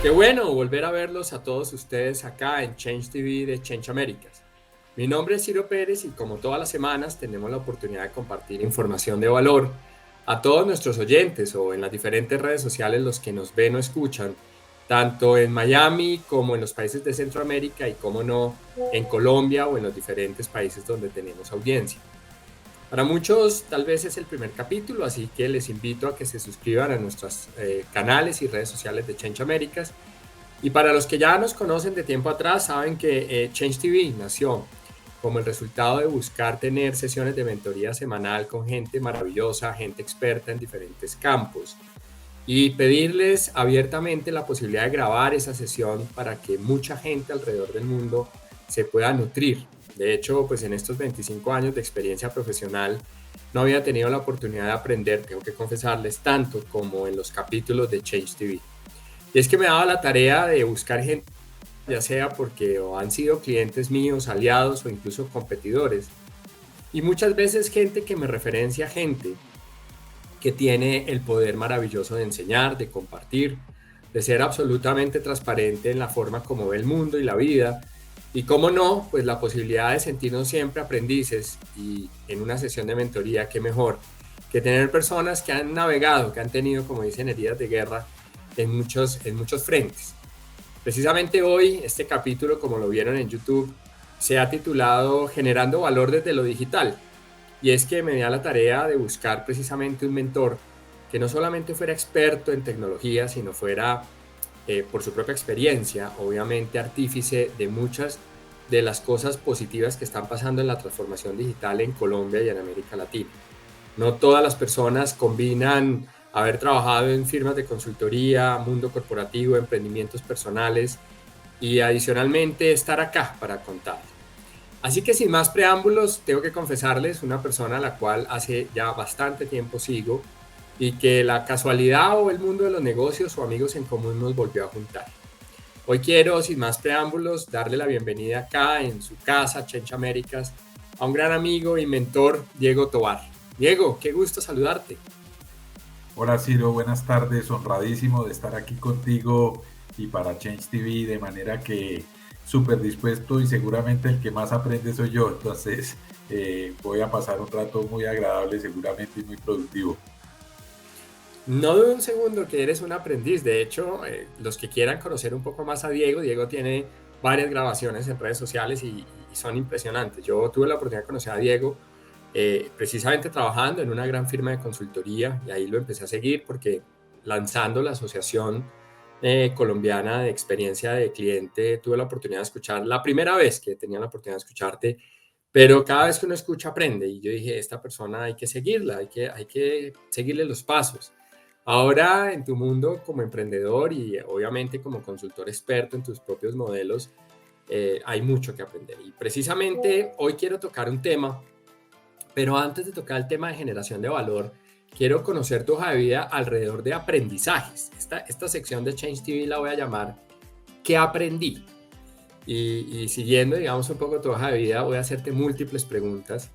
Qué bueno volver a verlos a todos ustedes acá en Change TV de Change Américas. Mi nombre es Ciro Pérez y como todas las semanas tenemos la oportunidad de compartir información de valor a todos nuestros oyentes o en las diferentes redes sociales los que nos ven o escuchan, tanto en Miami como en los países de Centroamérica y como no en Colombia o en los diferentes países donde tenemos audiencia. Para muchos tal vez es el primer capítulo, así que les invito a que se suscriban a nuestros canales y redes sociales de Change Américas. Y para los que ya nos conocen de tiempo atrás, saben que Change TV nació como el resultado de buscar tener sesiones de mentoría semanal con gente maravillosa, gente experta en diferentes campos y pedirles abiertamente la posibilidad de grabar esa sesión para que mucha gente alrededor del mundo se pueda nutrir. De hecho, pues en estos 25 años de experiencia profesional no había tenido la oportunidad de aprender, tengo que confesarles, tanto como en los capítulos de Change TV. Y es que me daba la tarea de buscar gente, ya sea porque o han sido clientes míos, aliados o incluso competidores. Y muchas veces gente que me referencia a gente que tiene el poder maravilloso de enseñar, de compartir, de ser absolutamente transparente en la forma como ve el mundo y la vida. Y cómo no, pues la posibilidad de sentirnos siempre aprendices y en una sesión de mentoría, qué mejor que tener personas que han navegado, que han tenido, como dicen, heridas de guerra en muchos frentes. Precisamente hoy, este capítulo, como lo vieron en YouTube, se ha titulado Generando valor desde lo digital. Y es que me di a la tarea de buscar precisamente un mentor que no solamente fuera experto en tecnología, sino fuera, por su propia experiencia, obviamente artífice de muchas de las cosas positivas que están pasando en la transformación digital en Colombia y en América Latina. No todas las personas combinan haber trabajado en firmas de consultoría, mundo corporativo, emprendimientos personales y adicionalmente estar acá para contar. Así que sin más preámbulos, tengo que confesarles una persona a la cual hace ya bastante tiempo sigo y que la casualidad o el mundo de los negocios o amigos en común nos volvió a juntar. Hoy quiero, sin más preámbulos, darle la bienvenida acá en su casa, Change Américas, a un gran amigo y mentor, Diego Tovar. Diego, qué gusto saludarte. Hola Ciro, buenas tardes, honradísimo de estar aquí contigo y para Change TV, de manera que súper dispuesto y seguramente el que más aprende soy yo, entonces voy a pasar un rato muy agradable seguramente y muy productivo. No dudo un segundo que eres un aprendiz. De hecho, los que quieran conocer un poco más a Diego, Diego tiene varias grabaciones en redes sociales y son impresionantes. Yo tuve la oportunidad de conocer a Diego precisamente trabajando en una gran firma de consultoría y ahí lo empecé a seguir porque lanzando la Asociación Colombiana de Experiencia de Cliente, tuve la oportunidad de escuchar la primera vez que tenía la oportunidad de escucharte, pero cada vez que uno escucha aprende y yo dije, esta persona hay que seguirla, hay que seguirle los pasos. Ahora en tu mundo como emprendedor y obviamente como consultor experto en tus propios modelos, hay mucho que aprender. Y precisamente hoy quiero tocar un tema, pero antes de tocar el tema de generación de valor, quiero conocer tu hoja de vida alrededor de aprendizajes. Esta sección de Change TV la voy a llamar ¿Qué aprendí? Y siguiendo, digamos, un poco tu hoja de vida, voy a hacerte múltiples preguntas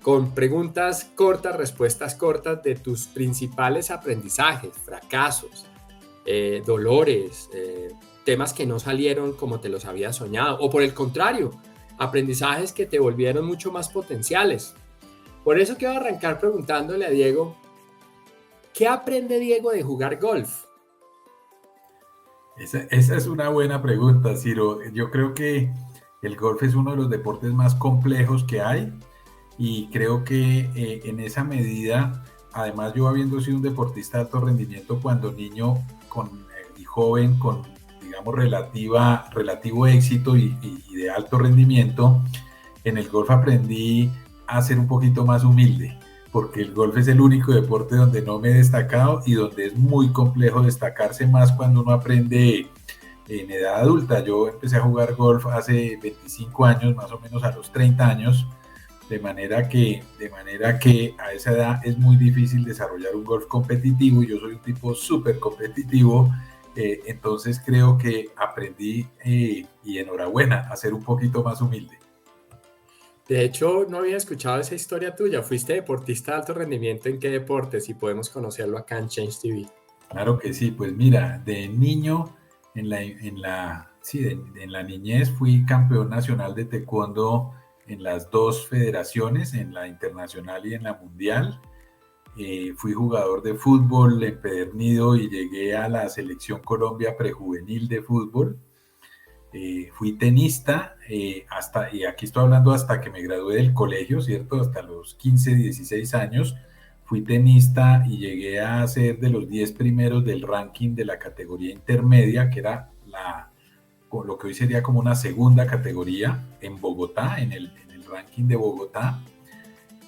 con preguntas cortas, respuestas cortas de tus principales aprendizajes, fracasos, dolores, temas que no salieron como te los habías soñado, o por el contrario, aprendizajes que te volvieron mucho más potenciales. Por eso quiero arrancar preguntándole a Diego, ¿qué aprende Diego de jugar golf? Esa es una buena pregunta, Ciro. Yo creo que el golf es uno de los deportes más complejos que hay y creo que en esa medida, además yo habiendo sido un deportista de alto rendimiento cuando niño y joven con, digamos, relativo éxito y de alto rendimiento, en el golf aprendí a ser un poquito más humilde, porque el golf es el único deporte donde no me he destacado y donde es muy complejo destacarse más cuando uno aprende en edad adulta. Yo empecé a jugar golf hace 25 años, más o menos a los 30 años, de manera que a esa edad es muy difícil desarrollar un golf competitivo y yo soy un tipo súper competitivo, entonces creo que aprendí y enhorabuena a ser un poquito más humilde. De hecho, no había escuchado esa historia tuya. ¿Fuiste deportista de alto rendimiento en qué deporte? Si podemos conocerlo acá en Change TV. Claro que sí, pues mira, de niño, en la niñez fui campeón nacional de taekwondo en las dos federaciones, en la internacional y en la mundial. Fui jugador de fútbol empedernido y llegué a la selección Colombia prejuvenil de fútbol. Fui tenista y aquí estoy hablando hasta que me gradué del colegio, ¿cierto? Hasta los 15, 16 años. Fui tenista y llegué a ser de los 10 primeros del ranking de la categoría intermedia, que era lo que hoy sería como una segunda categoría en Bogotá, en el ranking de Bogotá.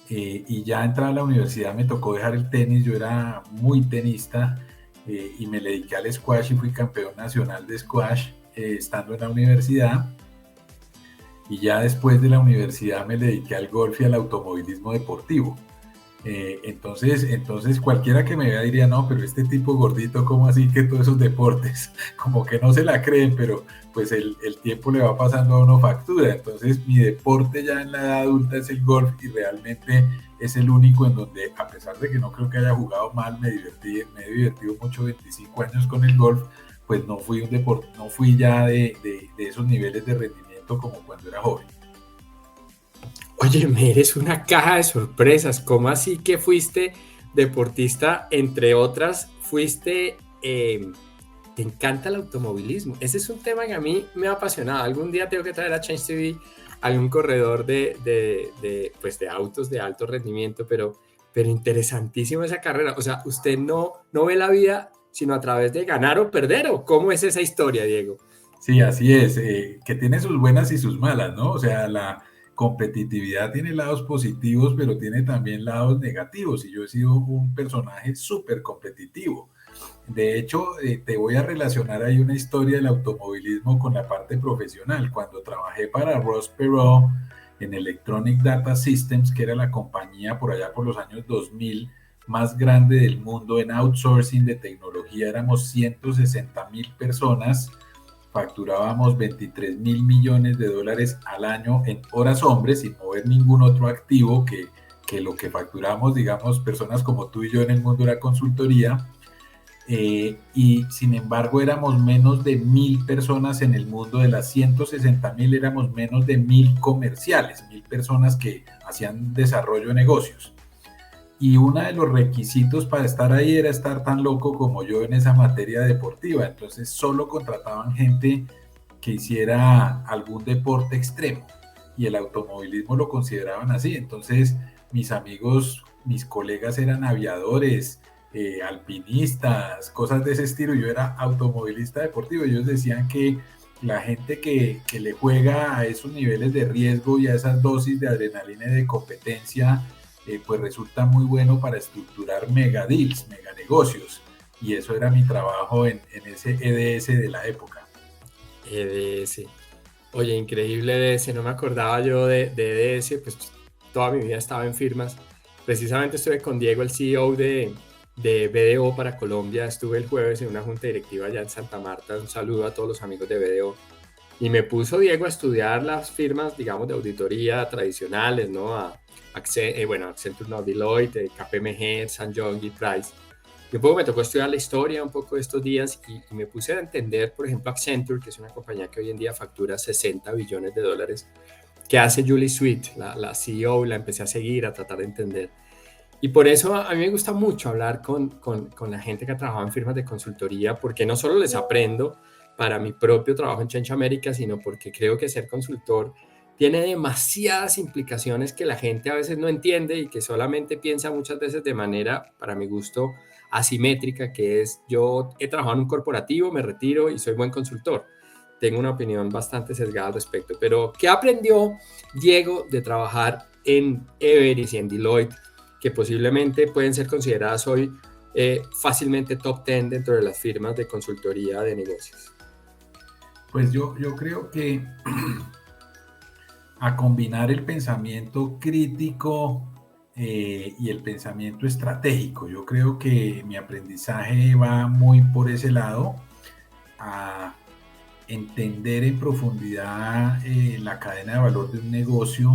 Y ya entrar a la universidad me tocó dejar el tenis, yo era muy tenista y me dediqué al squash y fui campeón nacional de squash estando en la universidad. Y ya después de la universidad me dediqué al golf y al automovilismo deportivo. Entonces cualquiera que me vea diría, no, pero este tipo gordito, ¿cómo así que todos esos deportes? Como que no se la creen, pero pues el tiempo le va pasando a uno factura. Entonces mi deporte ya en la edad adulta es el golf y realmente es el único en donde, a pesar de que no creo que haya jugado mal, me he divertido mucho 25 años con el golf, pues no fui un deporte, no fui ya de esos niveles de rendimiento como cuando era joven. Oye, me eres una caja de sorpresas. ¿Cómo así que fuiste deportista? Entre otras, te encanta el automovilismo. Ese es un tema que a mí me ha apasionado. Algún día tengo que traer a Change TV algún corredor pues de autos de alto rendimiento, pero interesantísimo esa carrera. O sea, usted no ve la vida sino a través de ganar o perder, ¿o cómo es esa historia, Diego? Sí, así es, que tiene sus buenas y sus malas, ¿no? O sea, la competitividad tiene lados positivos, pero tiene también lados negativos, y yo he sido un personaje súper competitivo. De hecho, te voy a relacionar ahí una historia del automovilismo con la parte profesional. Cuando trabajé para Ross Perot en Electronic Data Systems, que era la compañía por allá por los años 2000 más grande del mundo en outsourcing de tecnología, éramos 160,000 personas, facturábamos 23 mil millones de dólares al año en horas hombres, sin mover ningún otro activo que lo que facturamos, digamos, personas como tú y yo en el mundo de la consultoría. Y sin embargo éramos menos de 1,000 personas en el mundo. De las 160,000 éramos menos de 1,000 comerciales, 1,000 personas que hacían desarrollo de negocios. Y uno de los requisitos para estar ahí era estar tan loco como yo en esa materia deportiva. Entonces solo contrataban gente que hiciera algún deporte extremo, y el automovilismo lo consideraban así. Entonces mis amigos, mis colegas eran aviadores, alpinistas, cosas de ese estilo. Yo era automovilista deportivo. Ellos decían que la gente que le juega a esos niveles de riesgo y a esas dosis de adrenalina y de competencia, pues resulta muy bueno para estructurar mega deals, mega negocios. Y eso era mi trabajo en ese EDS de la época. EDS. Oye, increíble EDS. No me acordaba yo de EDS, pues toda mi vida estaba en firmas. Precisamente estuve con Diego, el CEO de BDO para Colombia. Estuve el jueves en una junta directiva allá en Santa Marta. Un saludo a todos los amigos de BDO. Y me puso Diego a estudiar las firmas, digamos, de auditoría tradicionales, ¿no? Accenture, no, Deloitte, KPMG, St. John y Price. Y un poco me tocó estudiar la historia un poco de estos días y me puse a entender, por ejemplo, Accenture, que es una compañía que hoy en día factura 60 billones de dólares, que hace Julie Sweet, la CEO. La empecé a seguir, a tratar de entender. Y por eso a mí me gusta mucho hablar con la gente que ha trabajado en firmas de consultoría, porque no solo les aprendo para mi propio trabajo en Change América, sino porque creo que ser consultor tiene demasiadas implicaciones que la gente a veces no entiende y que solamente piensa muchas veces de manera, para mi gusto, asimétrica, que es: yo he trabajado en un corporativo, me retiro y soy buen consultor. Tengo una opinión bastante sesgada al respecto. Pero ¿qué aprendió Diego de trabajar en Everest y en Deloitte, que posiblemente pueden ser consideradas hoy fácilmente top 10 dentro de las firmas de consultoría de negocios? Pues yo creo que a combinar el pensamiento crítico y el pensamiento estratégico. Yo creo que mi aprendizaje va muy por ese lado, a entender en profundidad la cadena de valor de un negocio,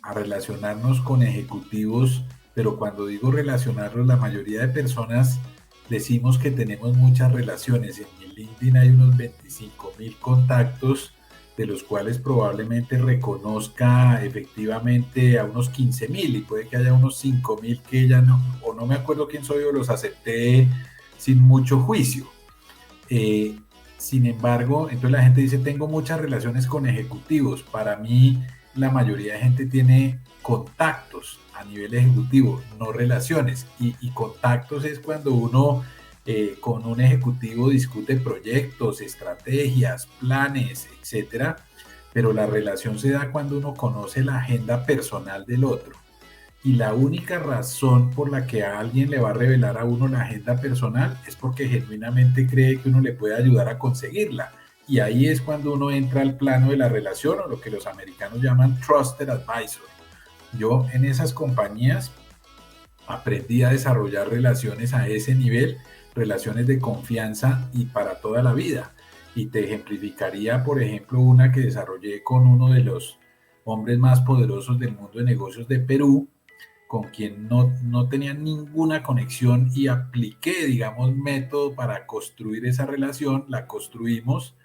a relacionarnos con ejecutivos, pero cuando digo relacionarlos, la mayoría de personas decimos que tenemos muchas relaciones. En mi LinkedIn hay unos 25.000 contactos, de los cuales probablemente reconozca efectivamente a unos 15.000 y puede que haya unos 5.000 que ya no, o no me acuerdo quién soy o los acepté sin mucho juicio. Sin embargo, entonces la gente dice, tengo muchas relaciones con ejecutivos. Para mí, la mayoría de gente tiene contactos a nivel ejecutivo, no relaciones. Y contactos es cuando uno con un ejecutivo discute proyectos, estrategias, planes, etcétera. Pero la relación se da cuando uno conoce la agenda personal del otro. Y la única razón por la que a alguien le va a revelar a uno la agenda personal es porque genuinamente cree que uno le puede ayudar a conseguirla. Y ahí es cuando uno entra al plano de la relación, o lo que los americanos llaman Trusted Advisor. Yo en esas compañías aprendí a desarrollar relaciones a ese nivel, relaciones de confianza y para toda la vida. Y te ejemplificaría, por ejemplo, una que desarrollé con uno de los hombres más poderosos del mundo de negocios de Perú, con quien no tenía ninguna conexión, y apliqué, digamos, método para construir esa relación. La construimos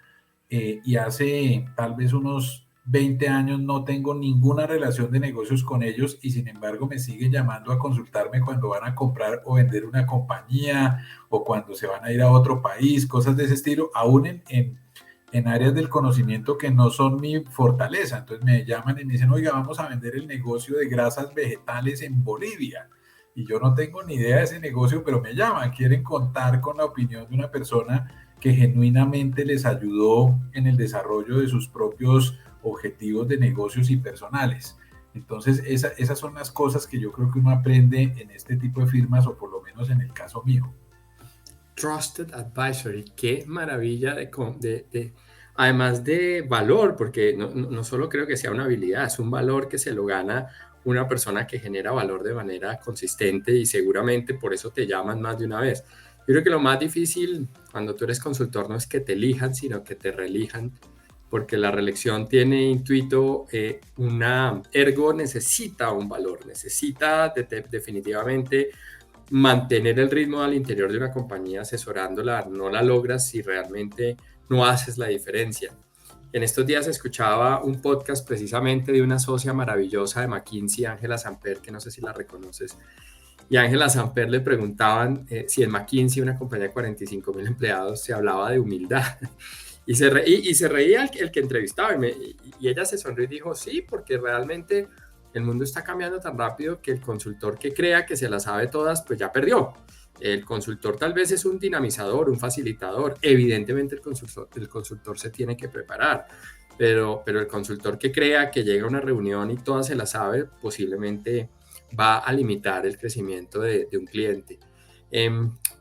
y hace tal vez unos 20 años no tengo ninguna relación de negocios con ellos, y sin embargo me siguen llamando a consultarme cuando van a comprar o vender una compañía, o cuando se van a ir a otro país, cosas de ese estilo, aún en áreas del conocimiento que no son mi fortaleza. Entonces me llaman y me dicen, oiga, vamos a vender el negocio de grasas vegetales en Bolivia. Y yo no tengo ni idea de ese negocio, pero me llaman, quieren contar con la opinión de una persona que genuinamente les ayudó en el desarrollo de sus propios objetivos de negocios y personales. Entonces, esas son las cosas que yo creo que uno aprende en este tipo de firmas, o por lo menos en el caso mío. Trusted Advisory, qué maravilla además de valor, porque no solo creo que sea una habilidad, es un valor que se lo gana una persona que genera valor de manera consistente, y seguramente por eso te llaman más de una vez. Yo creo que lo más difícil cuando tú eres consultor no es que te elijan, sino que te reelijan, porque la reelección tiene intuito ergo necesita un valor, necesita definitivamente mantener el ritmo al interior de una compañía asesorándola. No la logras si realmente no haces la diferencia. En estos días escuchaba un podcast precisamente de una socia maravillosa de McKinsey, Ángela Samper, que no sé si la reconoces. Y a Ángela Samper le preguntaban si en McKinsey, una compañía de 45.000 empleados, se hablaba de humildad. Y se reía el que entrevistaba, y ella se sonrió y dijo, sí, porque realmente el mundo está cambiando tan rápido que el consultor que crea que se las sabe todas, pues ya perdió. El consultor tal vez es un dinamizador, un facilitador. Evidentemente el consultor se tiene que preparar, pero el consultor que crea que llega a una reunión y todas se las sabe, posiblemente va a limitar el crecimiento de un cliente.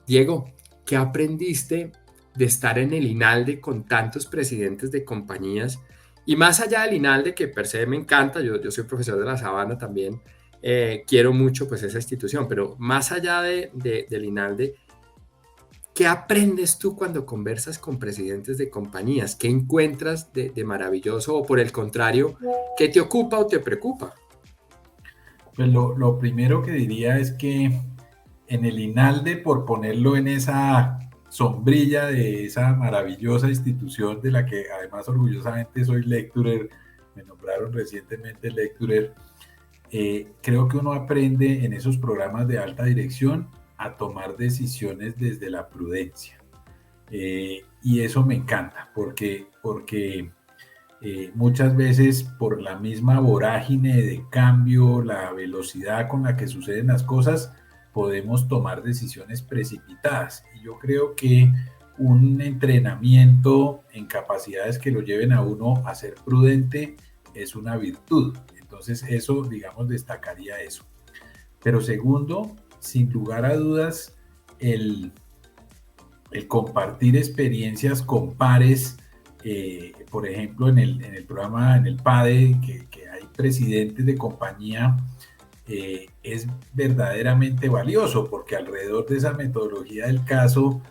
Diego, ¿qué aprendiste de estar en el INALDE con tantos presidentes de compañías? Y más allá del INALDE, que per se me encanta, yo soy profesor de la Sabana también, quiero mucho pues esa institución, pero más allá del INALDE, ¿qué aprendes tú cuando conversas con presidentes de compañías? ¿Qué encuentras de maravilloso, o por el contrario, qué te ocupa o te preocupa? Pues lo primero que diría es que en el INALDE, por ponerlo en esa sombrilla de esa maravillosa institución de la que además orgullosamente soy lecturer, me nombraron recientemente lecturer, creo que uno aprende en esos programas de alta dirección a tomar decisiones desde la prudencia. Y eso me encanta, porque muchas veces por la misma vorágine de cambio, la velocidad con la que suceden las cosas, podemos tomar decisiones precipitadas. Y yo creo que un entrenamiento en capacidades que lo lleven a uno a ser prudente es una virtud. Entonces eso, digamos, destacaría eso. Pero segundo, sin lugar a dudas, el compartir experiencias con pares. Por ejemplo, en el programa, en el PADE, que hay presidentes de compañía, es verdaderamente valioso, porque alrededor de esa metodología del caso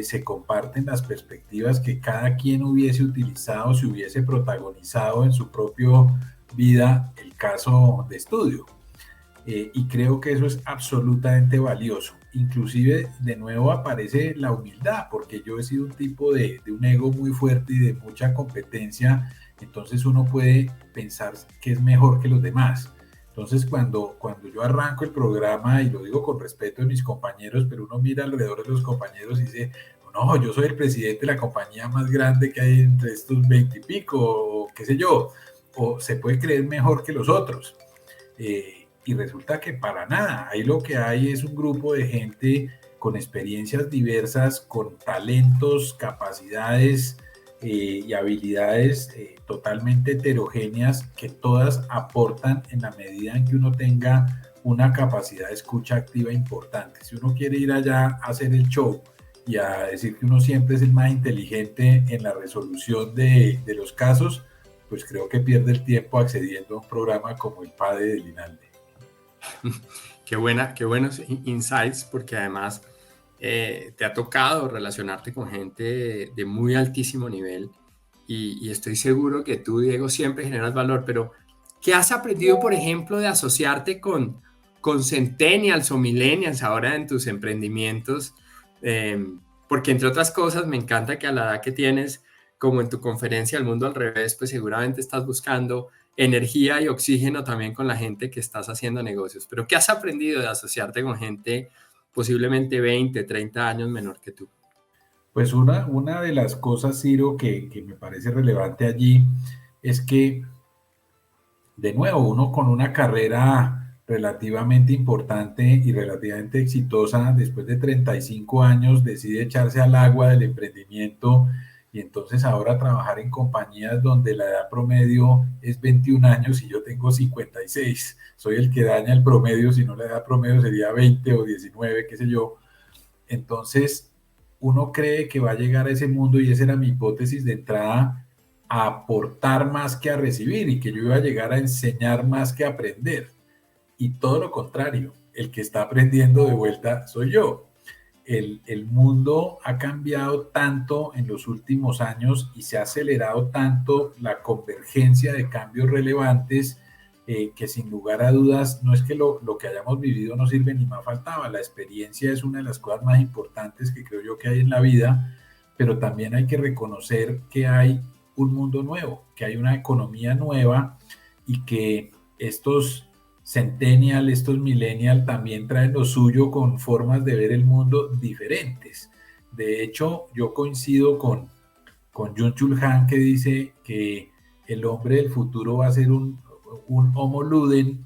se comparten las perspectivas que cada quien hubiese utilizado si hubiese protagonizado en su propia vida el caso de estudio. y creo que eso es absolutamente valioso. Inclusive de nuevo aparece la humildad, porque yo he sido un tipo de un ego muy fuerte y de mucha competencia, entonces uno puede pensar que es mejor que los demás. Entonces cuando yo arranco el programa, y lo digo con respeto de mis compañeros, pero uno mira alrededor de los compañeros y dice, no, yo soy el presidente de la compañía más grande que hay entre estos 20 y pico, o qué sé yo, o se puede creer mejor que los otros. Y resulta que para nada, ahí lo que hay es un grupo de gente con experiencias diversas, con talentos, capacidades y habilidades totalmente heterogéneas que todas aportan en la medida en que uno tenga una capacidad de escucha activa importante. Si uno quiere ir allá a hacer el show y a decir que uno siempre es el más inteligente en la resolución de los casos, pues creo que pierde el tiempo accediendo a un programa como el PADE de Linalde. Qué buenos insights, porque además te ha tocado relacionarte con gente de muy altísimo nivel y estoy seguro que tú, Diego, siempre generas valor, pero ¿qué has aprendido, por ejemplo, de asociarte con centennials o millennials ahora en tus emprendimientos? Porque entre otras cosas, me encanta que a la edad que tienes, como en tu conferencia El Mundo al Revés, pues seguramente estás buscando energía y oxígeno también con la gente que estás haciendo negocios. Pero ¿qué has aprendido de asociarte con gente posiblemente 20, 30 años menor que tú? Pues una de las cosas, Ciro, que me parece relevante allí es que, de nuevo, uno con una carrera relativamente importante y relativamente exitosa, después de 35 años, decide echarse al agua del emprendimiento y entonces ahora trabajar en compañías donde la edad promedio es 21 años y yo tengo 56. Soy el que daña el promedio, si no la edad promedio sería 20 o 19, qué sé yo. Entonces, uno cree que va a llegar a ese mundo, y esa era mi hipótesis de entrada, a aportar más que a recibir, y que yo iba a llegar a enseñar más que a aprender. Y todo lo contrario, el que está aprendiendo de vuelta soy yo. El mundo ha cambiado tanto en los últimos años y se ha acelerado tanto la convergencia de cambios relevantes, que sin lugar a dudas no es que lo que hayamos vivido no sirve ni más faltaba. La experiencia es una de las cosas más importantes que creo yo que hay en la vida, pero también hay que reconocer que hay un mundo nuevo, que hay una economía nueva, y que estos centennial, estos millennial también traen lo suyo con formas de ver el mundo diferentes. De hecho, yo coincido con Jung-Chul Han, que dice que el hombre del futuro va a ser un Homo Ludens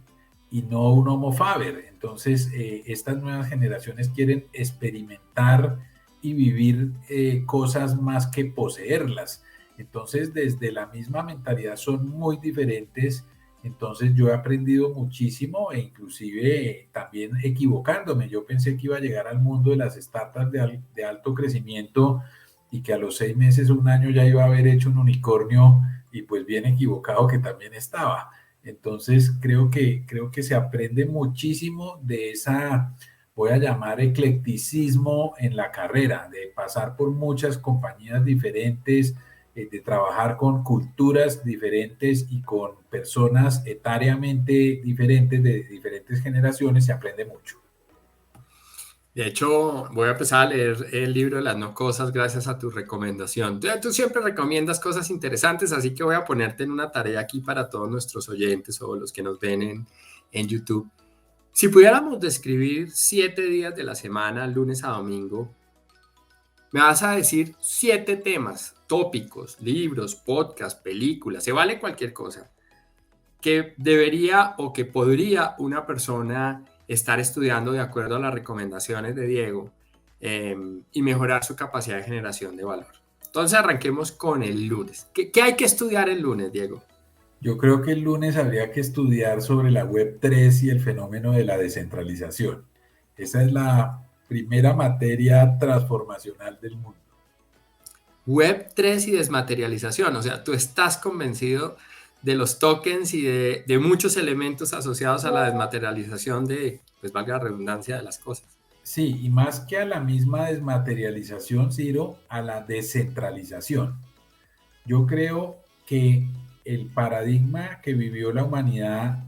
y no un Homo Faber. Entonces, estas nuevas generaciones quieren experimentar y vivir cosas más que poseerlas. Entonces, desde la misma mentalidad son muy diferentes. Entonces yo he aprendido muchísimo, e inclusive también equivocándome. Yo pensé que iba a llegar al mundo de las startups de alto crecimiento y que a los 6 meses, un año ya iba a haber hecho un unicornio, y pues bien equivocado que también estaba. Entonces creo que se aprende muchísimo de esa, voy a llamar, eclecticismo en la carrera, de pasar por muchas compañías diferentes, de trabajar con culturas diferentes y con personas etariamente diferentes, de diferentes generaciones. Se aprende mucho. De hecho, voy a empezar a leer el libro de las no cosas gracias a tu recomendación. Tú siempre recomiendas cosas interesantes, así que voy a ponerte en una tarea aquí para todos nuestros oyentes o los que nos ven en YouTube. Si pudiéramos describir 7 días de la semana, lunes a domingo, me vas a decir 7 temas, tópicos, libros, podcasts, películas, se vale cualquier cosa, que debería o que podría una persona estar estudiando de acuerdo a las recomendaciones de Diego, y mejorar su capacidad de generación de valor. Entonces arranquemos con el lunes. ¿Qué hay que estudiar el lunes, Diego? Yo creo que el lunes habría que estudiar sobre la Web3 y el fenómeno de la descentralización. Esa es la primera materia transformacional del mundo. Web3 y desmaterialización. O sea, tú estás convencido de los tokens y de muchos elementos asociados a la desmaterialización de, pues valga la redundancia, de las cosas. Sí, y más que a la misma desmaterialización, Ciro, a la descentralización. Yo creo que el paradigma que vivió la humanidad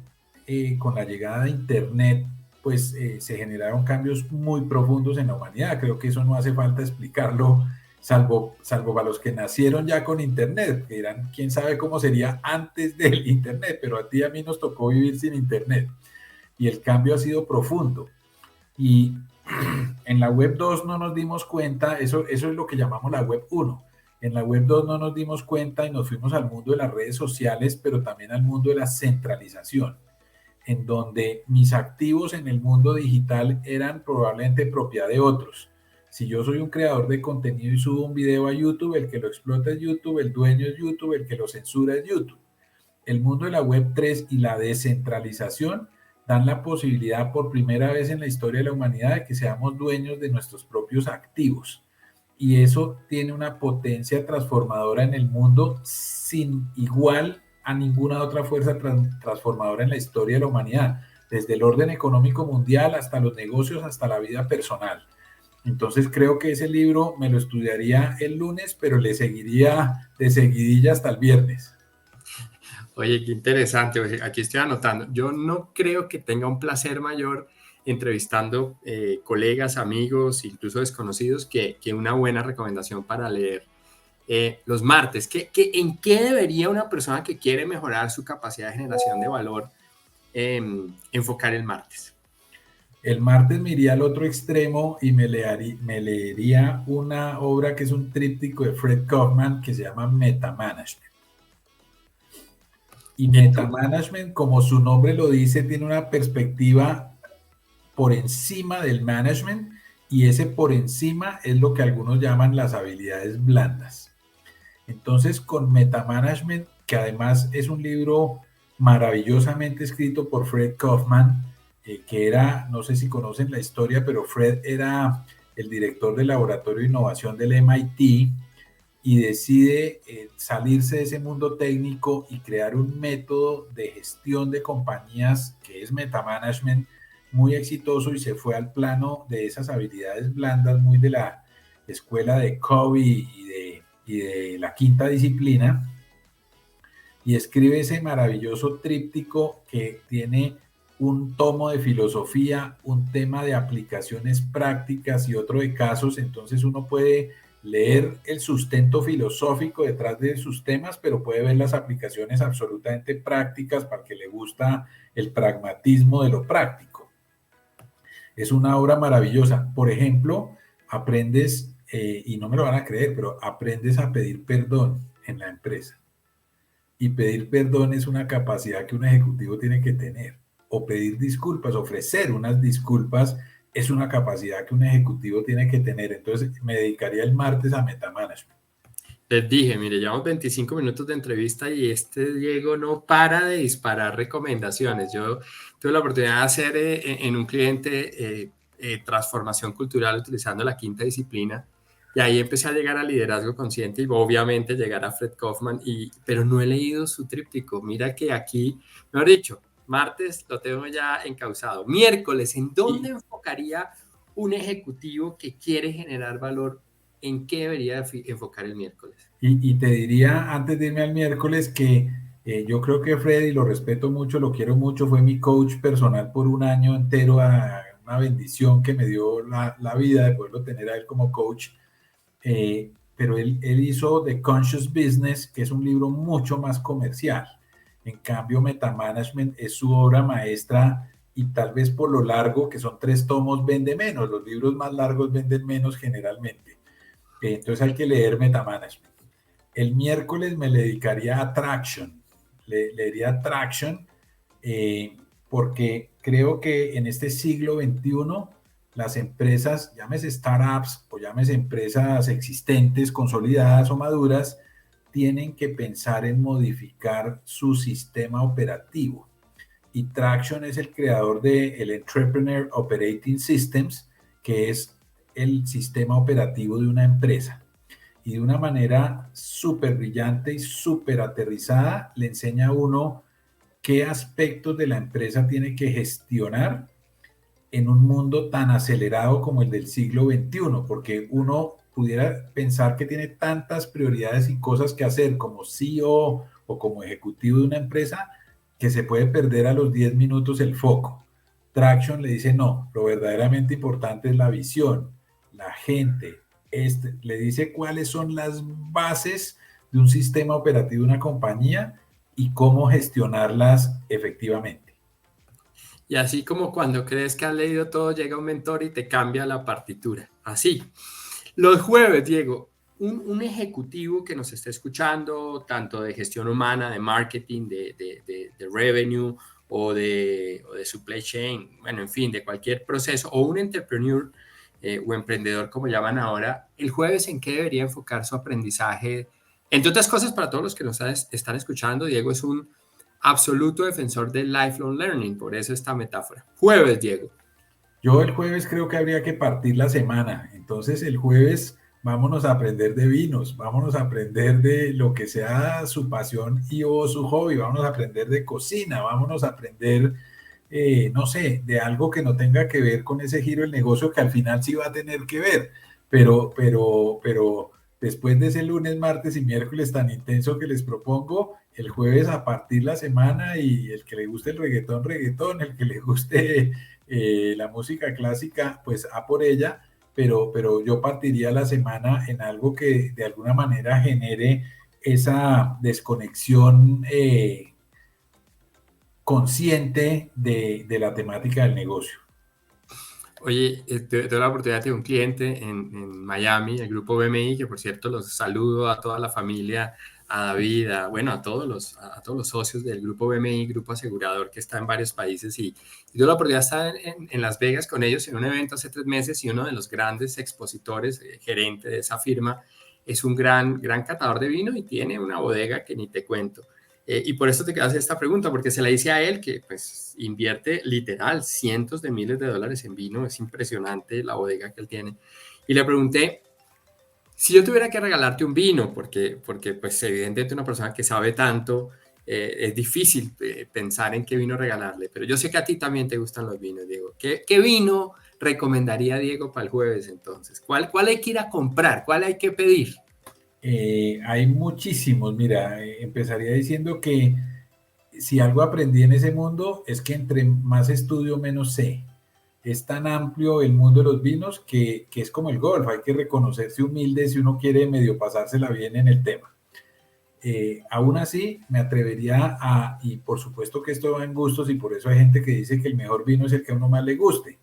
con la llegada de Internet, pues se generaron cambios muy profundos en la humanidad. Creo que eso no hace falta explicarlo, salvo para los que nacieron ya con Internet, que dirán, quién sabe cómo sería antes del Internet, pero a ti y a mí nos tocó vivir sin Internet. Y el cambio ha sido profundo. Y en la web 2 no nos dimos cuenta, eso es lo que llamamos la web 1. En la web 2 no nos dimos cuenta y nos fuimos al mundo de las redes sociales, pero también al mundo de la centralización, en donde mis activos en el mundo digital eran probablemente propiedad de otros. Si yo soy un creador de contenido y subo un video a YouTube, el que lo explota es YouTube, el dueño es YouTube, el que lo censura es YouTube. El mundo de la web 3 y la descentralización dan la posibilidad por primera vez en la historia de la humanidad de que seamos dueños de nuestros propios activos. Y eso tiene una potencia transformadora en el mundo sin igual a ninguna otra fuerza transformadora en la historia de la humanidad, desde el orden económico mundial hasta los negocios, hasta la vida personal. Entonces creo que ese libro me lo estudiaría el lunes, pero le seguiría de seguidilla hasta el viernes. Oye, qué interesante. Oye, aquí estoy anotando. Yo no creo que tenga un placer mayor entrevistando colegas, amigos, incluso desconocidos, que una buena recomendación para leer los martes. ¿En qué debería una persona que quiere mejorar su capacidad de generación de valor enfocar el martes? El martes me iría al otro extremo y me leería una obra que es un tríptico de Fred Kaufman que se llama Metamanagement. Y Metamanagement, como su nombre lo dice, tiene una perspectiva por encima del management, y ese por encima es lo que algunos llaman las habilidades blandas. Entonces, con Metamanagement, que además es un libro maravillosamente escrito por Fred Kaufman, que era, no sé si conocen la historia, pero Fred era el director del laboratorio de innovación del MIT, y decide salirse de ese mundo técnico y crear un método de gestión de compañías que es Metamanagement, muy exitoso, y se fue al plano de esas habilidades blandas, muy de la escuela de Covey y de la quinta disciplina, y escribe ese maravilloso tríptico que tiene un tomo de filosofía, un tema de aplicaciones prácticas y otro de casos. Entonces uno puede leer el sustento filosófico detrás de sus temas, pero puede ver las aplicaciones absolutamente prácticas para el que le gusta el pragmatismo de lo práctico. Es una obra maravillosa. Por ejemplo, aprendes, y no me lo van a creer, pero aprendes a pedir perdón en la empresa. Y pedir perdón es una capacidad que un ejecutivo tiene que tener. O pedir disculpas, ofrecer unas disculpas, es una capacidad que un ejecutivo tiene que tener. Entonces me dedicaría el martes a Metamanagement. Les dije, mire, llevamos 25 minutos de entrevista y Diego no para de disparar recomendaciones. Yo tuve la oportunidad de hacer en un cliente transformación cultural utilizando la quinta disciplina, y ahí empecé a llegar al liderazgo consciente y obviamente llegar a Fred Kaufman, pero no he leído su tríptico. Mira que aquí, mejor dicho, martes lo tengo ya encauzado. Miércoles, ¿en dónde enfocaría un ejecutivo que quiere generar valor? ¿En qué debería enfocar el miércoles? Y te diría, antes de irme al miércoles, que yo creo que Freddy, lo respeto mucho, lo quiero mucho, fue mi coach personal por un año entero, una bendición que me dio la vida de poderlo tener a él como coach. Pero él hizo The Conscious Business, que es un libro mucho más comercial. En cambio, Metamanagement es su obra maestra, y tal vez por lo largo, que son 3 tomos, vende menos. Los libros más largos venden menos generalmente. Entonces hay que leer Metamanagement. El miércoles me le dedicaría a Traction. Leería Traction porque creo que en este siglo XXI las empresas, llámese startups o llámese empresas existentes, consolidadas o maduras, tienen que pensar en modificar su sistema operativo. Y Traction es el creador del Entrepreneur Operating Systems, que es el sistema operativo de una empresa. Y de una manera súper brillante y súper aterrizada le enseña a uno qué aspectos de la empresa tiene que gestionar en un mundo tan acelerado como el del siglo XXI, porque uno pudiera pensar que tiene tantas prioridades y cosas que hacer como CEO o como ejecutivo de una empresa, que se puede perder a los 10 minutos el foco. Traction le dice no, lo verdaderamente importante es la visión, la gente. Le dice cuáles son las bases de un sistema operativo de una compañía y cómo gestionarlas efectivamente. Y así como cuando crees que has leído todo, llega un mentor y te cambia la partitura. Así. Los jueves, Diego, un ejecutivo que nos esté escuchando, tanto de gestión humana, de marketing, de revenue o de supply chain, bueno, en fin, de cualquier proceso, o un entrepreneur o emprendedor, como llaman ahora, el jueves en qué debería enfocar su aprendizaje. Entre otras cosas, para todos los que nos están escuchando, Diego es un absoluto defensor del lifelong learning, por eso esta metáfora. Jueves, Diego. Yo el jueves creo que habría que partir la semana. Entonces el jueves vámonos a aprender de vinos, vámonos a aprender de lo que sea su pasión y o su hobby, vámonos a aprender de cocina, vámonos a aprender, no sé, de algo que no tenga que ver con ese giro del negocio que al final sí va a tener que ver. Pero después de ese lunes, martes y miércoles tan intenso que les propongo, el jueves a partir la semana y el que le guste el reggaetón, reggaetón, el que le guste la música clásica, pues a por ella, pero yo partiría la semana en algo que de alguna manera genere esa desconexión consciente de la temática del negocio. Oye, tuve la oportunidad de un cliente en Miami, el grupo BMI, que por cierto los saludo a toda la familia, a David, bueno, a todos los socios del grupo BMI, grupo asegurador que está en varios países. Y tuve la oportunidad de estar en Las Vegas con ellos en un evento hace 3 meses y uno de los grandes expositores, gerente de esa firma, es un gran catador de vino y tiene una bodega que ni te cuento. Y por eso te hacer esta pregunta, porque se la hice a él, que pues invierte literal cientos de miles de dólares en vino. Es impresionante la bodega que él tiene. Y le pregunté, si yo tuviera que regalarte un vino, porque pues evidentemente una persona que sabe tanto, es difícil pensar en qué vino regalarle, pero yo sé que a ti también te gustan los vinos, Diego. ¿Qué vino recomendaría Diego para el jueves entonces? ¿Cuál hay que ir a comprar? ¿Cuál hay que pedir? Hay muchísimos, mira, empezaría diciendo que si algo aprendí en ese mundo es que entre más estudio, menos sé. Es tan amplio el mundo de los vinos que es como el golf, hay que reconocerse humilde si uno quiere medio pasársela bien en el tema. Aún así, me atrevería a, y por supuesto que esto va en gustos y por eso hay gente que dice que el mejor vino es el que a uno más le guste.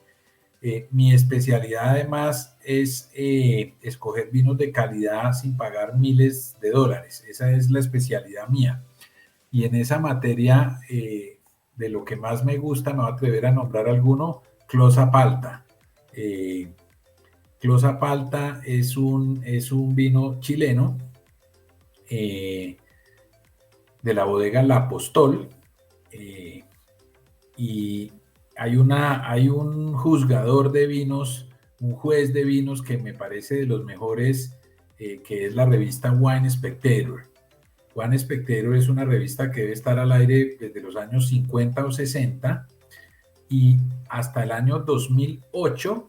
Mi especialidad además es escoger vinos de calidad sin pagar miles de dólares. Esa es la especialidad mía. Y en esa materia, de lo que más me gusta, me voy a atrever a nombrar alguno, Closa Palta. Closa Palta es un vino chileno de la bodega La Apostol. Y hay un juzgador de vinos, un juez de vinos que me parece de los mejores, que es la revista Wine Spectator. Wine Spectator es una revista que debe estar al aire desde los años 50 o 60 y hasta el año 2008,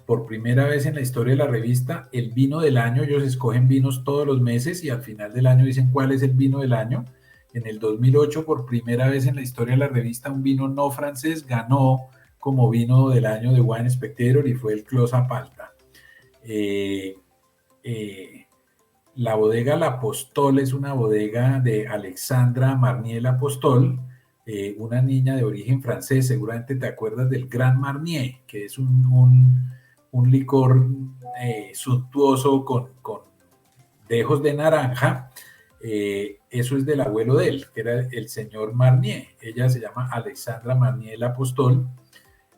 por primera vez en la historia de la revista, el vino del año, ellos escogen vinos todos los meses y al final del año dicen cuál es el vino del año. En el 2008, por primera vez en la historia de la revista, un vino no francés ganó como vino del año de Wine Spectator y fue el Closa Palta. La bodega La Apostol es una bodega de Alexandra Marnier La Apostol, una niña de origen francés. Seguramente te acuerdas del Grand Marnier, que es un licor suntuoso con dejos de naranja. Eso es del abuelo de él, que era el señor Marnier. Ella se llama Alexandra Marnier La Apostol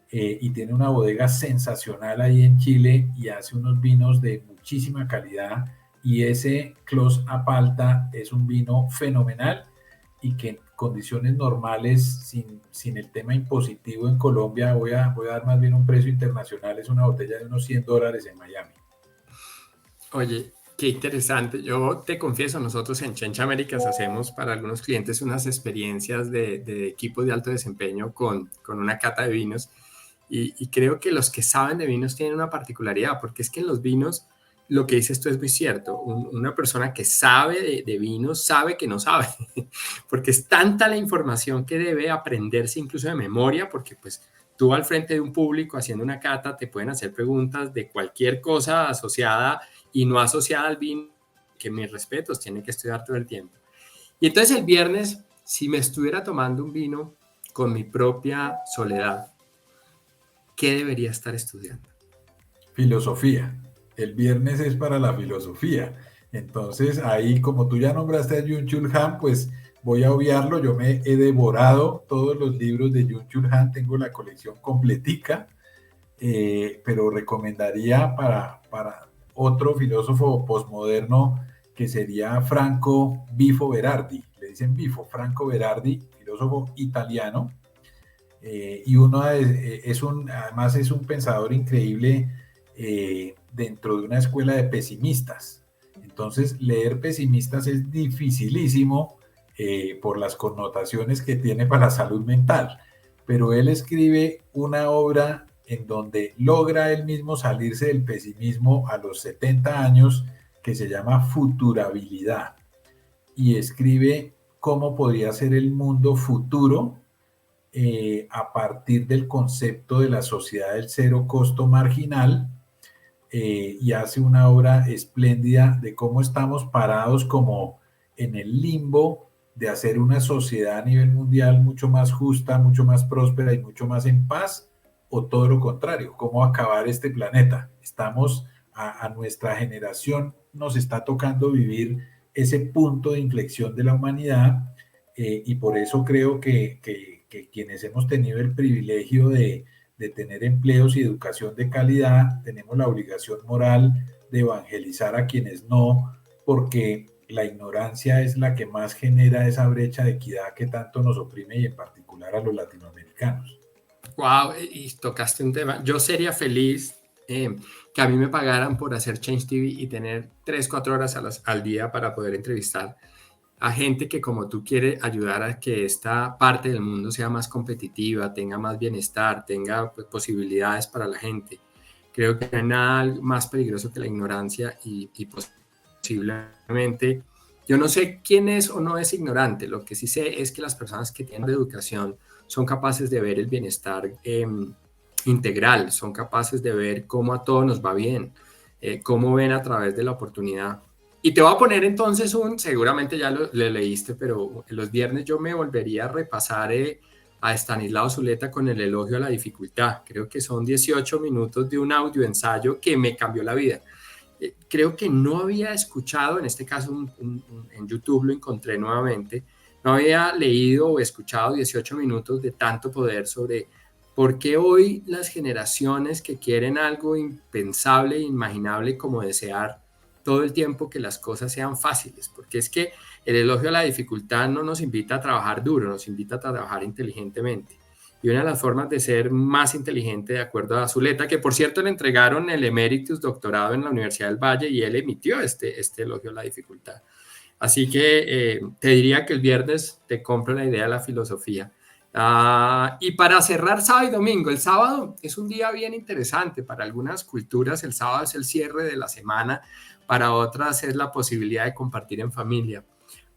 y tiene una bodega sensacional ahí en Chile y hace unos vinos de muchísima calidad. Y ese Clos Apalta es un vino fenomenal y que en condiciones normales, sin el tema impositivo en Colombia, voy a dar más bien un precio internacional, es una botella de unos $100 en Miami. Oye, qué interesante. Yo te confieso, nosotros en Change Américas hacemos para algunos clientes unas experiencias de equipos de alto desempeño con una cata de vinos y creo que los que saben de vinos tienen una particularidad, porque es que en los vinos lo que dices tú es muy cierto. Una persona que sabe de vino sabe que no sabe, porque es tanta la información que debe aprenderse incluso de memoria, porque pues tú al frente de un público haciendo una cata te pueden hacer preguntas de cualquier cosa asociada y no asociada al vino, que mis respetos, tiene que estudiar todo el tiempo. Y entonces el viernes, si me estuviera tomando un vino con mi propia soledad, ¿qué debería estar estudiando? Filosofía. El viernes es para la filosofía. Entonces, ahí, como tú ya nombraste a Byung-Chul Han, pues voy a obviarlo. Yo me he devorado todos los libros de Byung-Chul Han, tengo la colección completica, pero recomendaría para otro filósofo posmoderno que sería Franco Bifo Berardi. Le dicen Bifo, Franco Berardi, filósofo italiano. Y uno además es un pensador increíble dentro de una escuela de pesimistas. Entonces, leer pesimistas es dificilísimo por las connotaciones que tiene para la salud mental, pero él escribe una obra en donde logra él mismo salirse del pesimismo a los 70 años, que se llama Futurabilidad, y escribe cómo podría ser el mundo futuro a partir del concepto de la sociedad del cero costo marginal, y hace una obra espléndida de cómo estamos parados como en el limbo de hacer una sociedad a nivel mundial mucho más justa, mucho más próspera y mucho más en paz, o todo lo contrario, cómo acabar este planeta. Estamos a nuestra generación, nos está tocando vivir ese punto de inflexión de la humanidad, y por eso creo que quienes hemos tenido el privilegio de tener empleos y educación de calidad, tenemos la obligación moral de evangelizar a quienes no, porque la ignorancia es la que más genera esa brecha de equidad que tanto nos oprime, y en particular a los latinoamericanos. Wow, y tocaste un tema. Yo sería feliz que a mí me pagaran por hacer Change TV y tener 3, 4 horas al día para poder entrevistar a gente que como tú quiere ayudar a que esta parte del mundo sea más competitiva, tenga más bienestar, tenga pues, posibilidades para la gente. Creo que no hay nada más peligroso que la ignorancia y posiblemente, yo no sé quién es o no es ignorante, lo que sí sé es que las personas que tienen educación son capaces de ver el bienestar integral, son capaces de ver cómo a todos nos va bien, cómo ven a través de la oportunidad. Y te voy a poner entonces seguramente ya lo leíste, pero los viernes yo me volvería a repasar a Estanislao Zuleta con el elogio a la dificultad. Creo que son 18 minutos de un audio ensayo que me cambió la vida. Creo que no había escuchado, en este caso en YouTube lo encontré nuevamente, no había leído o escuchado 18 minutos de tanto poder sobre por qué hoy las generaciones que quieren algo impensable, inimaginable como desear todo el tiempo que las cosas sean fáciles, porque es que el elogio a la dificultad no nos invita a trabajar duro, nos invita a trabajar inteligentemente. Y una de las formas de ser más inteligente, de acuerdo a Zuleta, que por cierto le entregaron el Emeritus Doctorado en la Universidad del Valle y él emitió este elogio a la dificultad. Así que te diría que el viernes te compro la idea de la filosofía. Y para cerrar sábado y domingo, el sábado es un día bien interesante. Para algunas culturas el sábado es el cierre de la semana, para otras es la posibilidad de compartir en familia.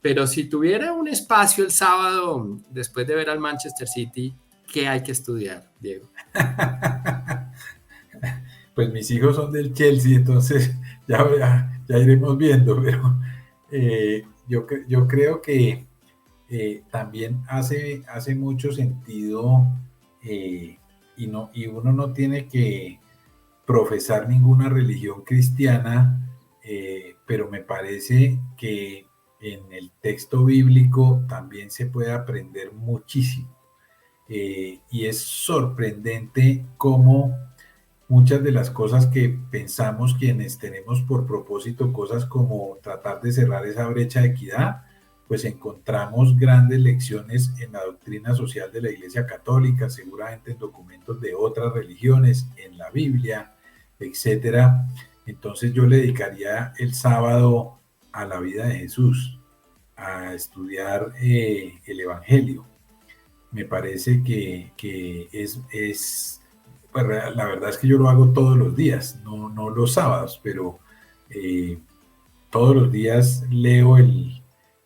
Pero si tuviera un espacio el sábado, después de ver al Manchester City, ¿qué hay que estudiar, Diego? Pues mis hijos son del Chelsea, entonces ya iremos viendo, pero yo creo que también hace mucho sentido, y uno no tiene que profesar ninguna religión cristiana, pero me parece que en el texto bíblico también se puede aprender muchísimo. Y es sorprendente cómo muchas de las cosas que pensamos quienes tenemos por propósito cosas como tratar de cerrar esa brecha de equidad, pues encontramos grandes lecciones en la doctrina social de la Iglesia Católica, seguramente en documentos de otras religiones, en la Biblia, etcétera. Entonces yo le dedicaría el sábado a la vida de Jesús, a estudiar el Evangelio. Me parece que pues la verdad es que yo lo hago todos los días, no los sábados, pero Eh, Todos los días leo el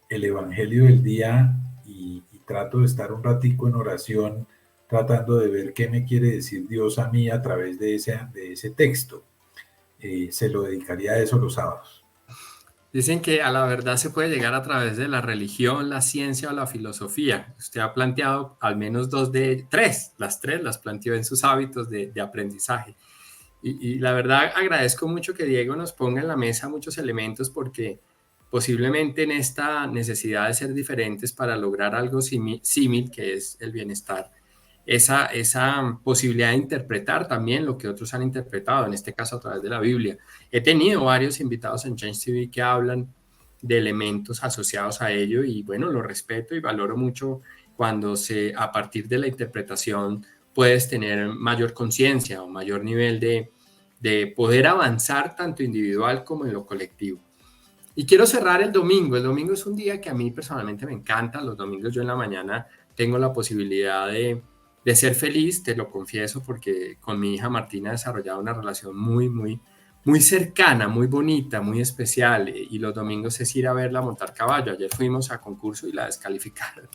Evangelio del día y trato de estar un ratico en oración, tratando de ver qué me quiere decir Dios a mí a través de ese texto. Se lo dedicaría a eso los sábados. Dicen que a la verdad se puede llegar a través de la religión, la ciencia o la filosofía. Usted ha planteado al menos tres, las tres las planteó en sus hábitos de aprendizaje. Y la verdad agradezco mucho que Diego nos ponga en la mesa muchos elementos porque posiblemente en esta necesidad de ser diferentes para lograr algo símil, que es el bienestar, esa posibilidad de interpretar también lo que otros han interpretado, en este caso a través de la Biblia. He tenido varios invitados en Change TV que hablan de elementos asociados a ello y bueno, lo respeto y valoro mucho cuando a partir de la interpretación puedes tener mayor conciencia o mayor nivel de poder avanzar tanto individual como en lo colectivo. Y quiero cerrar el domingo. El domingo es un día que a mí personalmente me encanta. Los domingos yo en la mañana tengo la posibilidad de ser feliz, te lo confieso, porque con mi hija Martina he desarrollado una relación muy cercana, muy bonita, muy especial. Y los domingos es ir a verla montar caballo. Ayer fuimos a concurso y la descalificaron.